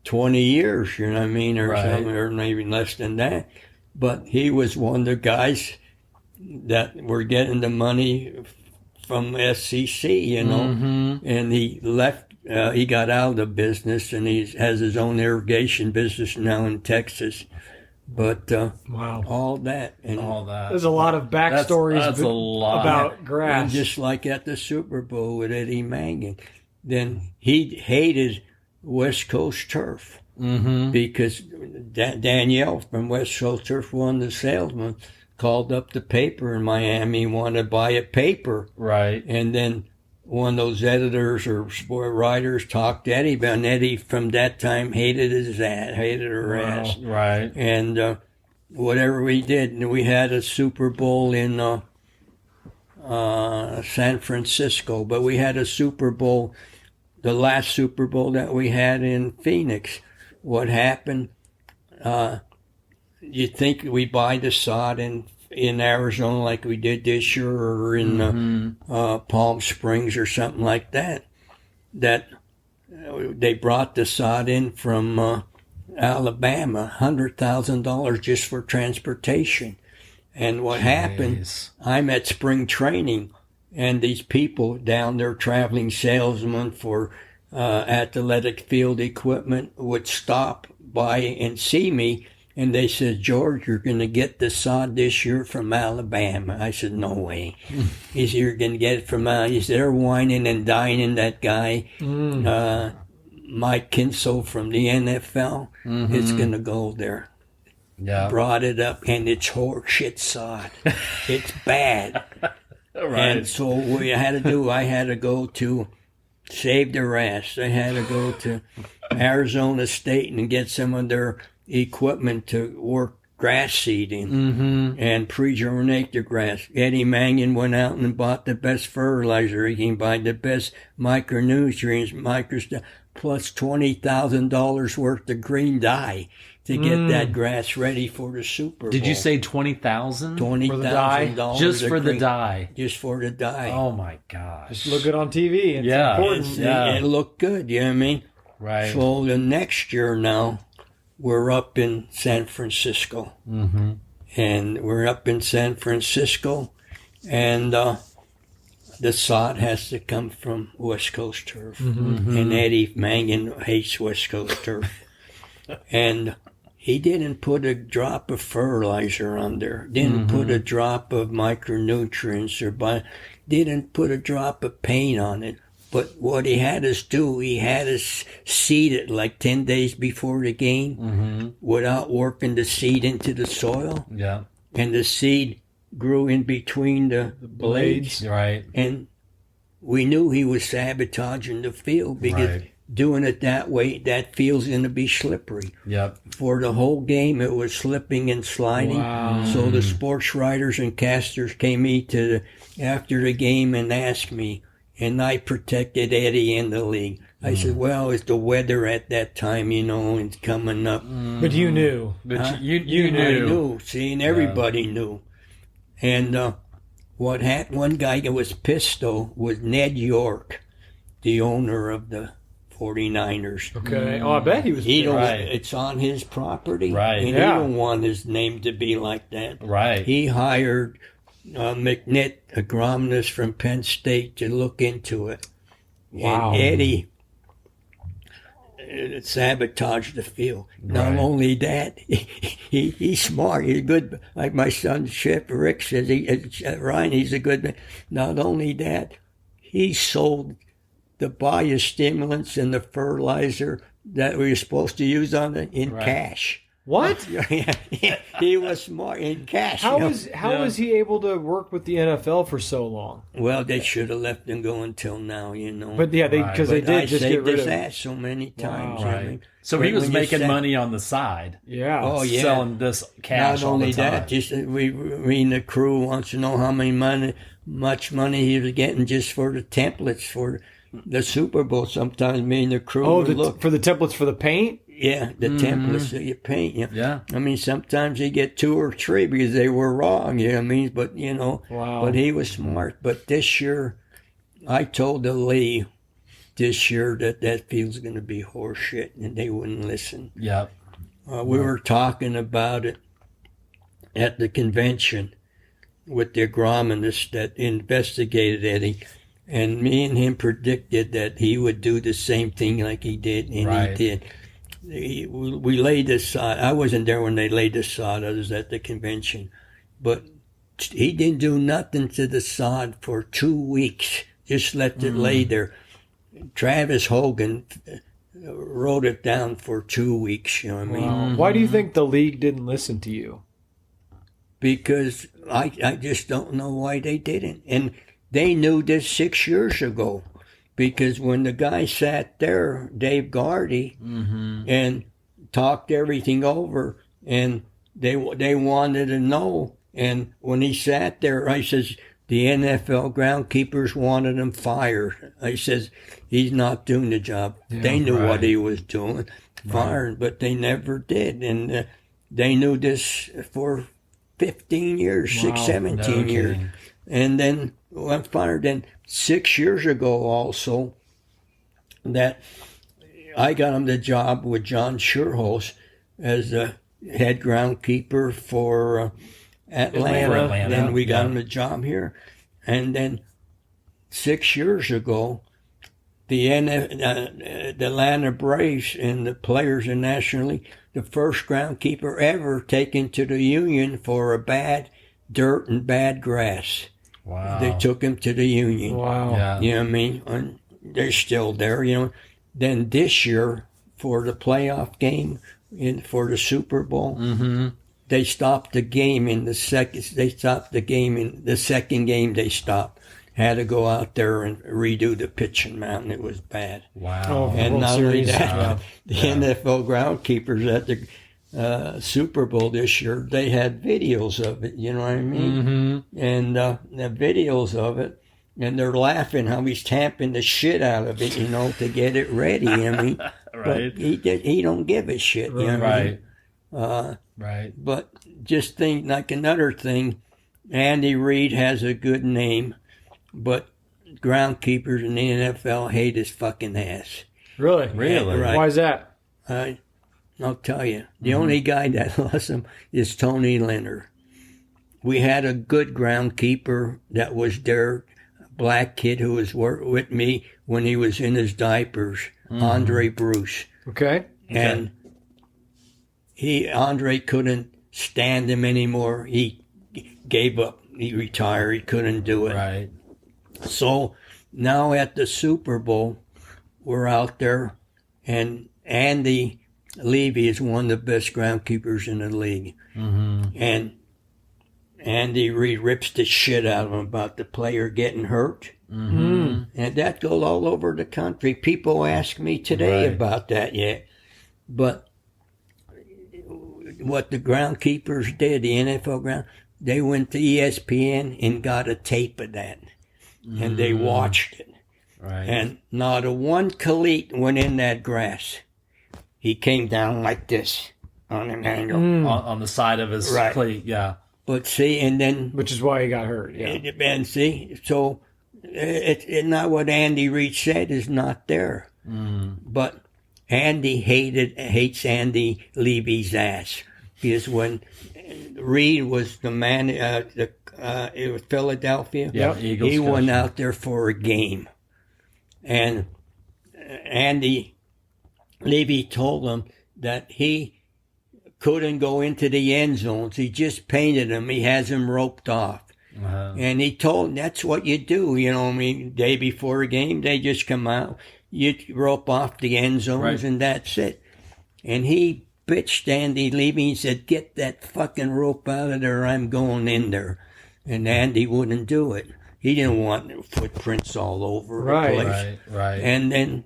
Speaker 5: 20 years, you know what I mean, or something, or maybe less than that. But he was one of the guys that were getting the money from SEC, and he left. He got out of the business, and he has his own irrigation business now in Texas. But
Speaker 3: Wow.
Speaker 5: all that,
Speaker 3: There's a lot of backstories
Speaker 4: That's a lot.
Speaker 3: about grass.
Speaker 5: and just like at the Super Bowl with Eddie Mangan, then he hated West Coast Turf because Danielle from West Coast Turf, one of the salesmen, called up the paper in Miami, wanted to buy a paper.
Speaker 4: Right.
Speaker 5: And then one of those editors or sport writers talked to Eddie about, and Eddie from that time hated her ass.
Speaker 4: Right.
Speaker 5: And whatever we did, and we had a Super Bowl in San Francisco, but we had a Super Bowl, the last Super Bowl that we had in Phoenix. What happened? You think we buy the sod in Arizona like we did this year, or in Palm Springs or something like that, that they brought the sod in from Alabama, $100,000 just for transportation. And what happened, I'm at spring training, and these people down there, traveling salesmen for athletic field equipment, would stop by and see me. And they said, George, you're going to get the sod this year from Alabama. I said, no way. He said, you're going to get it from Alabama. He said, they're whining and dining that guy, Mike Kinsel from the NFL. It's going to go there.
Speaker 4: Yeah.
Speaker 5: Brought it up, and it's horseshit sod. It's bad.
Speaker 4: Right.
Speaker 5: And so what I had to go to Save the Rest. I had to go to Arizona State and get some of their equipment to work grass seeding and pre-germinate the grass. Eddie Mannion went out and bought the best fertilizer he can buy, the best micronutrients, plus $20,000 worth of green dye to get that grass ready for the Super Bowl.
Speaker 4: Did you say 20,000?
Speaker 5: $20,000
Speaker 4: Just for the dye.
Speaker 5: Just for the dye.
Speaker 4: Oh my gosh.
Speaker 3: Just look it on TV. It's
Speaker 4: Yeah.
Speaker 3: important.
Speaker 5: It looked good, you know what I mean?
Speaker 4: Right.
Speaker 5: So the next year now, we're up in San Francisco. Mm-hmm. And we're up in San Francisco, and the sod has to come from West Coast turf. Mm-hmm. And Eddie Mangan hates West Coast turf. And he didn't put a drop of fertilizer on there, didn't put a drop of micronutrients, didn't put a drop of paint on it. But what he had us do, he had us seed it like 10 days before the game without working the seed into the soil.
Speaker 4: Yeah.
Speaker 5: And the seed grew in between the blades.
Speaker 4: Right.
Speaker 5: And we knew he was sabotaging the field because doing it that way, that field's going to be slippery.
Speaker 4: Yep.
Speaker 5: For the whole game, it was slipping and sliding.
Speaker 3: Wow.
Speaker 5: So the sports writers and casters came after the game and asked me, and I protected Eddie and the league. I said, well, it's the weather at that time, it's coming up.
Speaker 3: But you knew.
Speaker 4: But you knew.
Speaker 5: I knew. See, and everybody knew. And what happened, one guy that was pissed, though, was Ned York, the owner of the 49ers.
Speaker 3: Okay. Oh, I bet he was.
Speaker 5: It's on his property.
Speaker 4: Right.
Speaker 5: And he don't want his name to be like that.
Speaker 4: Right.
Speaker 5: He hired McNitt, a agronomist from Penn State, to look into it.
Speaker 3: Wow.
Speaker 5: And Eddie sabotaged the field. Not only that, he's smart. He's good. Like my son Rick says, Ryan, he's a good man. Not only that, he sold the biostimulants and the fertilizer that we were supposed to use on it in cash.
Speaker 3: What?
Speaker 5: He was smart in cash.
Speaker 3: How was he able to work with the NFL for so long?
Speaker 5: Well, they should have left him go until now,
Speaker 3: But yeah, because they did just get rid
Speaker 5: saved
Speaker 3: of
Speaker 5: his ass so many times.
Speaker 3: Wow.
Speaker 5: I mean,
Speaker 4: So he was making money on the side.
Speaker 3: Yeah.
Speaker 5: Oh, yeah.
Speaker 4: Selling this cash
Speaker 5: Not
Speaker 4: all
Speaker 5: only
Speaker 4: the time.
Speaker 5: that, just the crew wants to know how much money he was getting just for the templates for the Super Bowl. Sometimes me and the crew would look.
Speaker 3: For the templates for the paint?
Speaker 5: Yeah, the templates that you paint.
Speaker 4: Yeah.
Speaker 5: I mean, sometimes you get 2 or 3 because they were wrong, you know what I mean? But,
Speaker 3: Wow.
Speaker 5: But he was smart. But this year, I told the league this year that field's going to be horse shit, and they wouldn't listen.
Speaker 4: Yep.
Speaker 5: We were talking about it at the convention with the agronomist that investigated Eddie, and me and him predicted that he would do the same thing like he did, and he did. We laid the sod. I wasn't there when they laid the sod. I was at the convention. But he didn't do nothing to the sod for 2 weeks. Just left it lay there. Travis Hogan wrote it down for 2 weeks, you know what I mean?
Speaker 3: Wow. Why do you think the league didn't listen to you?
Speaker 5: Because I just don't know why they didn't. And they knew this 6 years ago. Because when the guy sat there, Dave Gardy, and talked everything over, and they wanted to know. And when he sat there, I says, the NFL groundskeepers wanted him fired. I says, he's not doing the job. They knew what he was doing, fired, but they never did. And they knew this for 15 years, 17 years. And then I'm fired. Then 6 years ago also, that I got him the job with John Sherhouse as the head groundskeeper for Atlanta. Then we got him a job here. And then 6 years ago, the Atlanta Braves and the players in National League, the first groundskeeper ever taken to the union for a bad dirt and bad grass.
Speaker 4: Wow.
Speaker 5: They took him to the union.
Speaker 3: Wow.
Speaker 4: Yeah.
Speaker 5: You know what I mean? And they're still there, Then this year, for the playoff game, for the Super Bowl, they stopped the game in the second. They stopped the game in the second game. They stopped. Had to go out there and redo the pitching mound. It was bad.
Speaker 4: Wow.
Speaker 5: And not only that,
Speaker 4: Wow.
Speaker 5: the NFL groundskeepers at the Super Bowl this year, they had videos of it. You know what I mean?
Speaker 4: Mm-hmm.
Speaker 5: And the videos of it, and they're laughing how he's tamping the shit out of it, to get it ready. I mean,
Speaker 4: Right.
Speaker 5: but he don't give a shit. You know what I mean?
Speaker 4: Right.
Speaker 5: But just think, like another thing, Andy Reid has a good name, but groundkeepers in the NFL hate his fucking ass.
Speaker 3: Really?
Speaker 4: Really?
Speaker 5: Right.
Speaker 3: Why is that?
Speaker 5: I'll tell you. The only guy that loves him is Tony Leonard. We had a good groundkeeper that was there, a black kid who was with me when he was in his diapers, Andre Bruce.
Speaker 3: Okay.
Speaker 5: And Andre couldn't stand him anymore. He gave up. He retired. He couldn't do it.
Speaker 4: Right.
Speaker 5: So now at the Super Bowl, we're out there, and Andy Levy is one of the best groundkeepers in the league.
Speaker 4: Mm-hmm.
Speaker 5: And Andy Reid rips the shit out of him about the player getting hurt.
Speaker 4: Mm-hmm.
Speaker 5: And that goes all over the country. People ask me today
Speaker 4: Right.
Speaker 5: about that yet. But what the groundkeepers did, the NFL ground, they went to ESPN and got a tape of that. And they watched it.
Speaker 4: Right.
Speaker 5: And not a one Khalid went in that grass. He came down like this on an angle.
Speaker 4: On the side of his
Speaker 5: Right.
Speaker 4: cleat, yeah.
Speaker 5: But see, and then,
Speaker 3: Which is why he got hurt. Yeah.
Speaker 5: and see, so it's not what Andy Reid said is not there. But Andy hates Andy Levy's ass. Because when Reid was the man, it was Philadelphia.
Speaker 4: Yeah, Eagles
Speaker 5: he went
Speaker 4: coach.
Speaker 5: out there for a game, and Andy Levy told him that he couldn't go into the end zones. He just painted him. He has him roped off. And he told him that's what you do. I mean, day before a game, they just come out. You rope off the end zones,
Speaker 4: Right.
Speaker 5: and that's it. And he bitched Andy Levy and said, "Get that fucking rope out of there. I'm going in there." And Andy wouldn't do it. He didn't want footprints all over
Speaker 3: Right.
Speaker 5: the place.
Speaker 4: Right.
Speaker 5: And then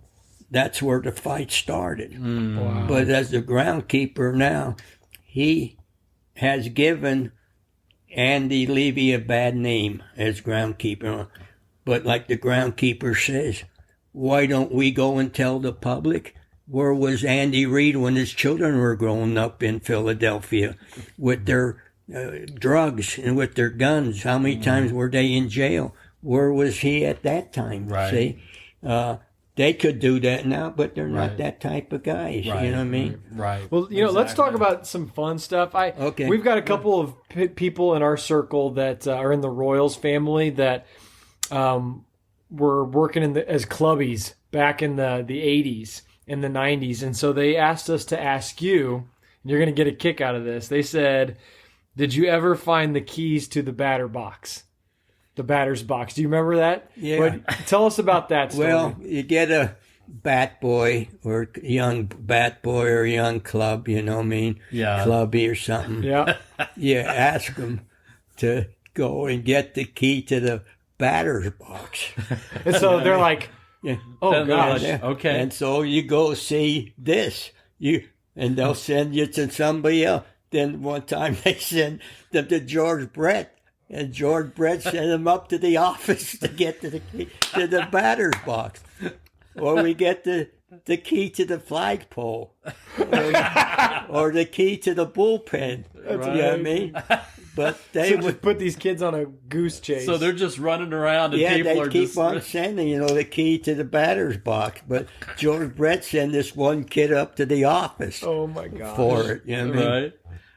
Speaker 5: that's where the fight started.
Speaker 3: Wow.
Speaker 5: But as the groundkeeper now, he has given Andy Levy a bad name as groundkeeper. But like the groundkeeper says, why don't we go and tell the public? Where was Andy Reid when his children were growing up in Philadelphia with their drugs and with their guns? How many times were they in jail? Where was he at that time?
Speaker 4: Right.
Speaker 5: See, they could do that now, but they're not
Speaker 4: Right.
Speaker 5: that type of guys.
Speaker 4: Right.
Speaker 5: You know what I mean?
Speaker 4: Right.
Speaker 3: Well, let's talk about some fun stuff.
Speaker 5: Okay.
Speaker 3: We've got a couple of people in our circle that are in the Royals family that were working as clubbies back in the 80s and the 90s. And so they asked us to ask you, and you're going to get a kick out of this. They said, did you ever find the keys to the batter's box? Do you remember that?
Speaker 5: Yeah.
Speaker 3: Tell us about that story.
Speaker 5: Well, you get a bat boy or young bat boy or young club, you know what I mean?
Speaker 4: Yeah.
Speaker 5: Clubby or something.
Speaker 3: yeah.
Speaker 5: You ask them to go and get the key to the batter's box.
Speaker 3: And so they're like,
Speaker 5: Yeah.
Speaker 3: oh,
Speaker 4: Then they're
Speaker 3: gosh.
Speaker 4: like, okay.
Speaker 5: And so you go see this. And they'll send you to somebody else. Then one time they send them to George Brett. And George Brett sent him up to the office to get to the key to the batter's box. Or we get the key to the flagpole. Or the key to the bullpen. You know what I mean? But they
Speaker 3: So
Speaker 5: would
Speaker 3: just put these kids on a goose chase.
Speaker 4: So they're just running around, and
Speaker 5: Yeah,
Speaker 4: people
Speaker 5: they
Speaker 4: are
Speaker 5: keep
Speaker 4: just
Speaker 5: on sending, the key to the batter's box. But George Brett sent this one kid up to the office
Speaker 3: oh my god.
Speaker 5: for it. You know what I mean?
Speaker 4: right.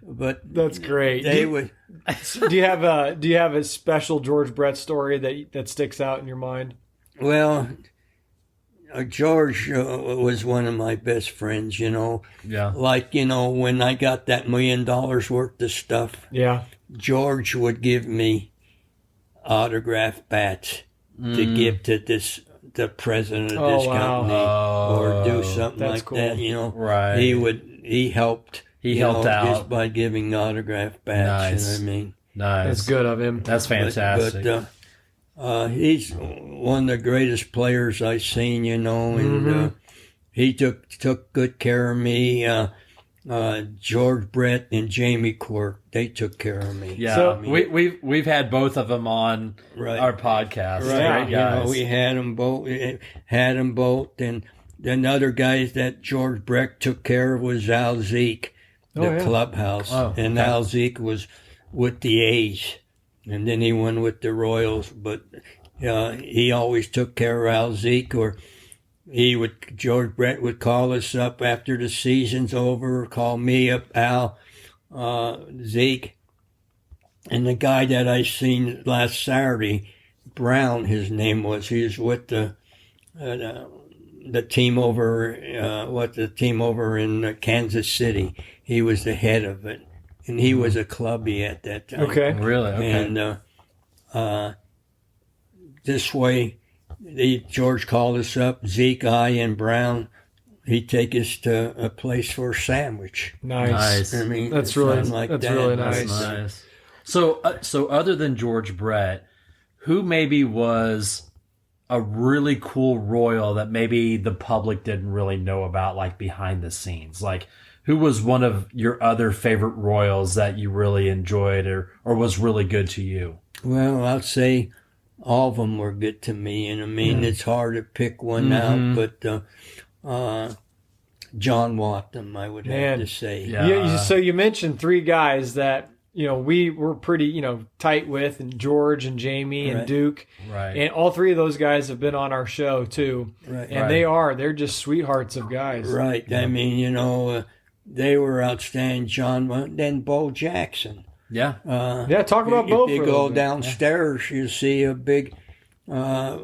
Speaker 5: But
Speaker 3: That's great.
Speaker 5: they would.
Speaker 3: Do you have a special George Brett story that sticks out in your mind?
Speaker 5: Well, George was one of my best friends.
Speaker 4: Yeah.
Speaker 5: Like when I got that $1 million worth of stuff,
Speaker 3: Yeah.
Speaker 5: George would give me autographed bats to give to the president of this
Speaker 3: Oh, wow.
Speaker 5: company or do something
Speaker 3: That's
Speaker 5: like
Speaker 3: cool.
Speaker 5: that.
Speaker 4: Right.
Speaker 5: He helped
Speaker 4: He helped out
Speaker 5: just by giving autograph bats.
Speaker 4: Nice.
Speaker 5: You know what I mean?
Speaker 4: Nice.
Speaker 3: That's good of him.
Speaker 4: That's fantastic.
Speaker 5: But he's one of the greatest players I've seen, and he took good care of me. George Brett and Jamie Quirk, they took care of me.
Speaker 4: Yeah,
Speaker 3: So,
Speaker 4: we've had both of them on our podcast.
Speaker 5: Right,
Speaker 4: Great guys.
Speaker 5: we had them both, and then other guys that George Brett took care of was Al Zeke, the clubhouse, and Al Zeke was with the A's, and then he went with the Royals, but he always took care of Al Zeke, or George Brett would call us up after the season's over, or call me up, Al, Zeke. And the guy that I seen last Saturday, Brown, his name was, he was with the team over, the team over in Kansas City. He was the head of it. And he was a clubby at that time.
Speaker 3: Okay.
Speaker 4: Really? Okay.
Speaker 5: And this way, George called us up, Zeke, I, and Brown. He'd take us to a place for a sandwich.
Speaker 3: Nice.
Speaker 5: I mean,
Speaker 3: that's really
Speaker 5: that.
Speaker 3: nice.
Speaker 4: That's nice. So other than George Brett, who maybe was a really cool Royal that maybe the public didn't really know about, like behind the scenes? Like, who was one of your other favorite Royals that you really enjoyed or was really good to you?
Speaker 5: Well, I'd say all of them were good to me, and I mean, it's hard to pick one out, but John Wattham, I would have to say.
Speaker 3: Yeah. So you mentioned three guys that we were pretty tight with, and George and Jamie and Duke,
Speaker 4: right?
Speaker 3: And all three of those guys have been on our show too,
Speaker 5: right?
Speaker 3: And they're just sweethearts of guys,
Speaker 5: right? I mean, they were outstanding. Then Bo Jackson.
Speaker 4: Yeah.
Speaker 3: Talk about Bo.
Speaker 5: If you go downstairs, you see a big. My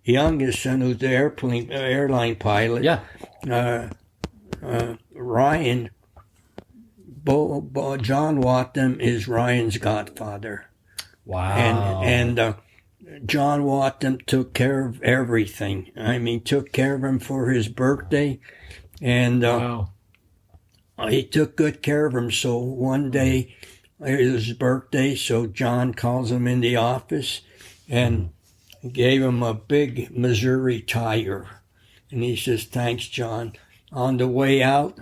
Speaker 5: youngest son, who's the airline pilot.
Speaker 4: Yeah.
Speaker 5: Ryan. John Wattham is Ryan's godfather.
Speaker 4: Wow.
Speaker 5: And John Wattham took care of everything. I mean, took care of him for his birthday, and he took good care of him. So one day, it was his birthday, so John calls him in the office and gave him a big Missouri Tiger. And he says, "Thanks, John." On the way out,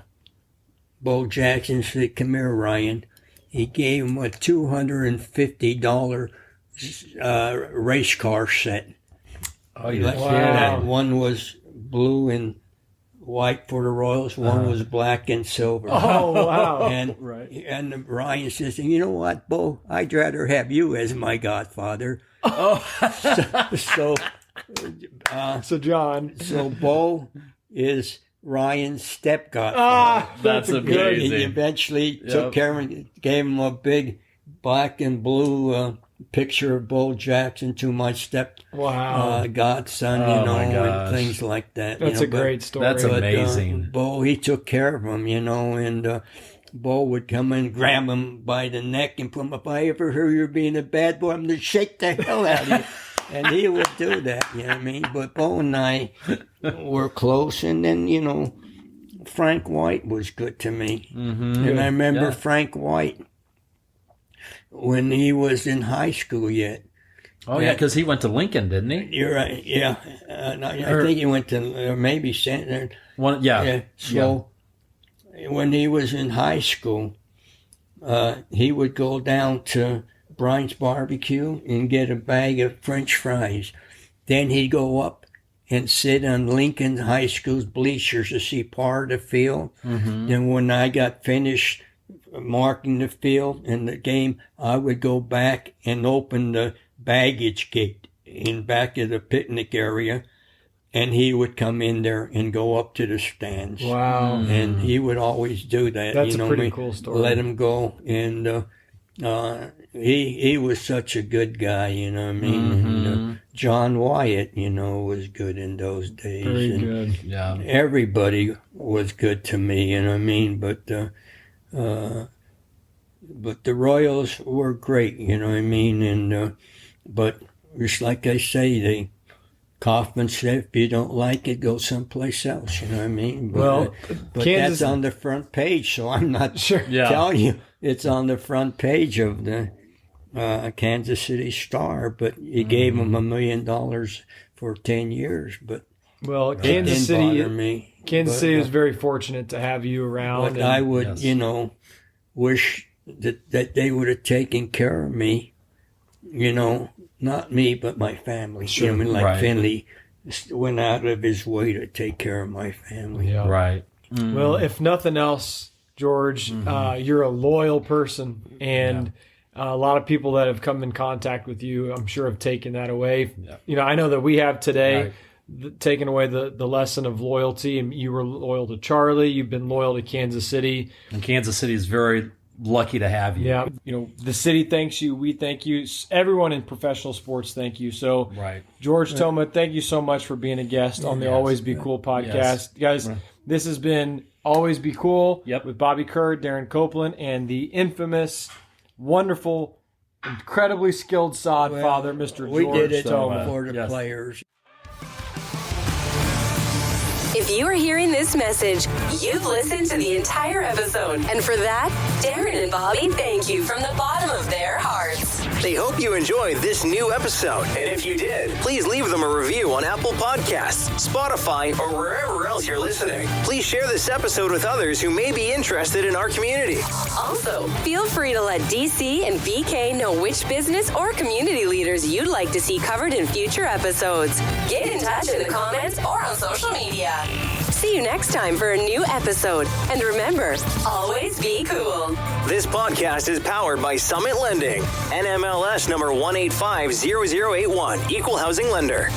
Speaker 5: Bo Jackson said, "Come here, Ryan." He gave him a $250 race car set.
Speaker 4: Oh, you're kidding.
Speaker 5: That one was blue and white for the Royals. One was black and silver.
Speaker 3: Oh, wow.
Speaker 5: And Ryan says, "You know what, Bo? I'd rather have you as my godfather." So
Speaker 3: John.
Speaker 5: So Bo is Ryan's step-godfather.
Speaker 4: That's amazing.
Speaker 5: He eventually took care of him, gave him a big black and blue picture of Bo Jackson to my godson, and things like that.
Speaker 3: That's a great story.
Speaker 4: That's amazing.
Speaker 5: Bo, he took care of him, and Bo would come and grab him by the neck and put him, "If I ever hear you're being a bad boy, I'm going to shake the hell out of you." And he would do that, you know what I mean? But Bo and I were close, and then, Frank White was good to me. Mm-hmm. And I remember Frank White when he was in high school yet.
Speaker 4: Oh, yeah, because he went to Lincoln, didn't he?
Speaker 5: You're right, yeah. I think he went to maybe Santa. So when he was in high school, he would go down to Brian's Barbecue and get a bag of French fries. Then he'd go up and sit on Lincoln High School's bleachers to see part of the field. Mm-hmm. Then when I got finished marking the field and the game, I would go back and open the baggage gate in back of the picnic area, and he would come in there and go up to the stands.
Speaker 3: Wow.
Speaker 5: And he would always do that.
Speaker 3: That's a pretty cool story.
Speaker 5: Let him go, and he was such a good guy, you know what I mean?
Speaker 4: Mm-hmm.
Speaker 5: And, John Wyatt, was good in those days.
Speaker 3: Very good.
Speaker 4: Yeah.
Speaker 5: Everybody was good to me, you know what I mean? But the Royals were great, you know what I mean? And but just like I say, they Kaufman said, if you don't like it, go someplace else. You know what I mean?
Speaker 3: Well,
Speaker 5: but
Speaker 3: Kansas-
Speaker 5: that's on the front page, so I'm not
Speaker 4: Yeah.
Speaker 5: telling you it's on the front page of the Kansas City Star. But you gave him $1 million for 10 years. But
Speaker 3: Well,
Speaker 5: it
Speaker 3: Kansas
Speaker 5: didn't bother
Speaker 3: City,
Speaker 5: me.
Speaker 3: Kansas
Speaker 5: But,
Speaker 3: City was very fortunate to have you around.
Speaker 5: But I would,
Speaker 4: Yes.
Speaker 5: you know, wish that they would have taken care of me. You know, not me, but my family. You know, I mean, like
Speaker 4: Right.
Speaker 5: Finley went out of his way to take care of my family.
Speaker 3: Yeah.
Speaker 4: Right.
Speaker 3: Well, if nothing else, George, you're a loyal person, and a lot of people that have come in contact with you, I'm sure, have taken that away.
Speaker 4: Yeah.
Speaker 3: You know, I know that we have today
Speaker 4: Right.
Speaker 3: taken away the lesson of loyalty, and you were loyal to Charlie. You've been loyal to Kansas City.
Speaker 4: And Kansas City is very lucky to have you.
Speaker 3: Yeah, you know, the city thanks you. We thank you. Everyone in professional sports thank you. So,
Speaker 4: Right.
Speaker 3: George, Toma, thank you so much for being a guest on the Always Be Cool podcast. Guys, this has been Always Be Cool with Bobby Kerr, Darren Copeland, and the infamous, wonderful, incredibly skilled Sodfather, Mr.
Speaker 5: We
Speaker 3: George
Speaker 5: did it
Speaker 3: Toma.
Speaker 5: for the
Speaker 4: Yes.
Speaker 5: players.
Speaker 2: If you are hearing this message, you've listened to the entire episode. And for that, Darren and Bobby thank you from the bottom of their hearts.
Speaker 1: They hope you enjoyed this new episode. And if you did, please leave them a review on Apple Podcasts, Spotify, or wherever else you're listening. Please share this episode with others who may be interested in our community.
Speaker 2: Also, feel free to let DC and BK know which business or community leaders you'd like to see covered in future episodes. Get in touch in the comments or on social media. See you next time for a new episode. And remember, always be cool.
Speaker 1: This podcast is powered by Summit Lending, NMLS number 1850081, Equal Housing Lender.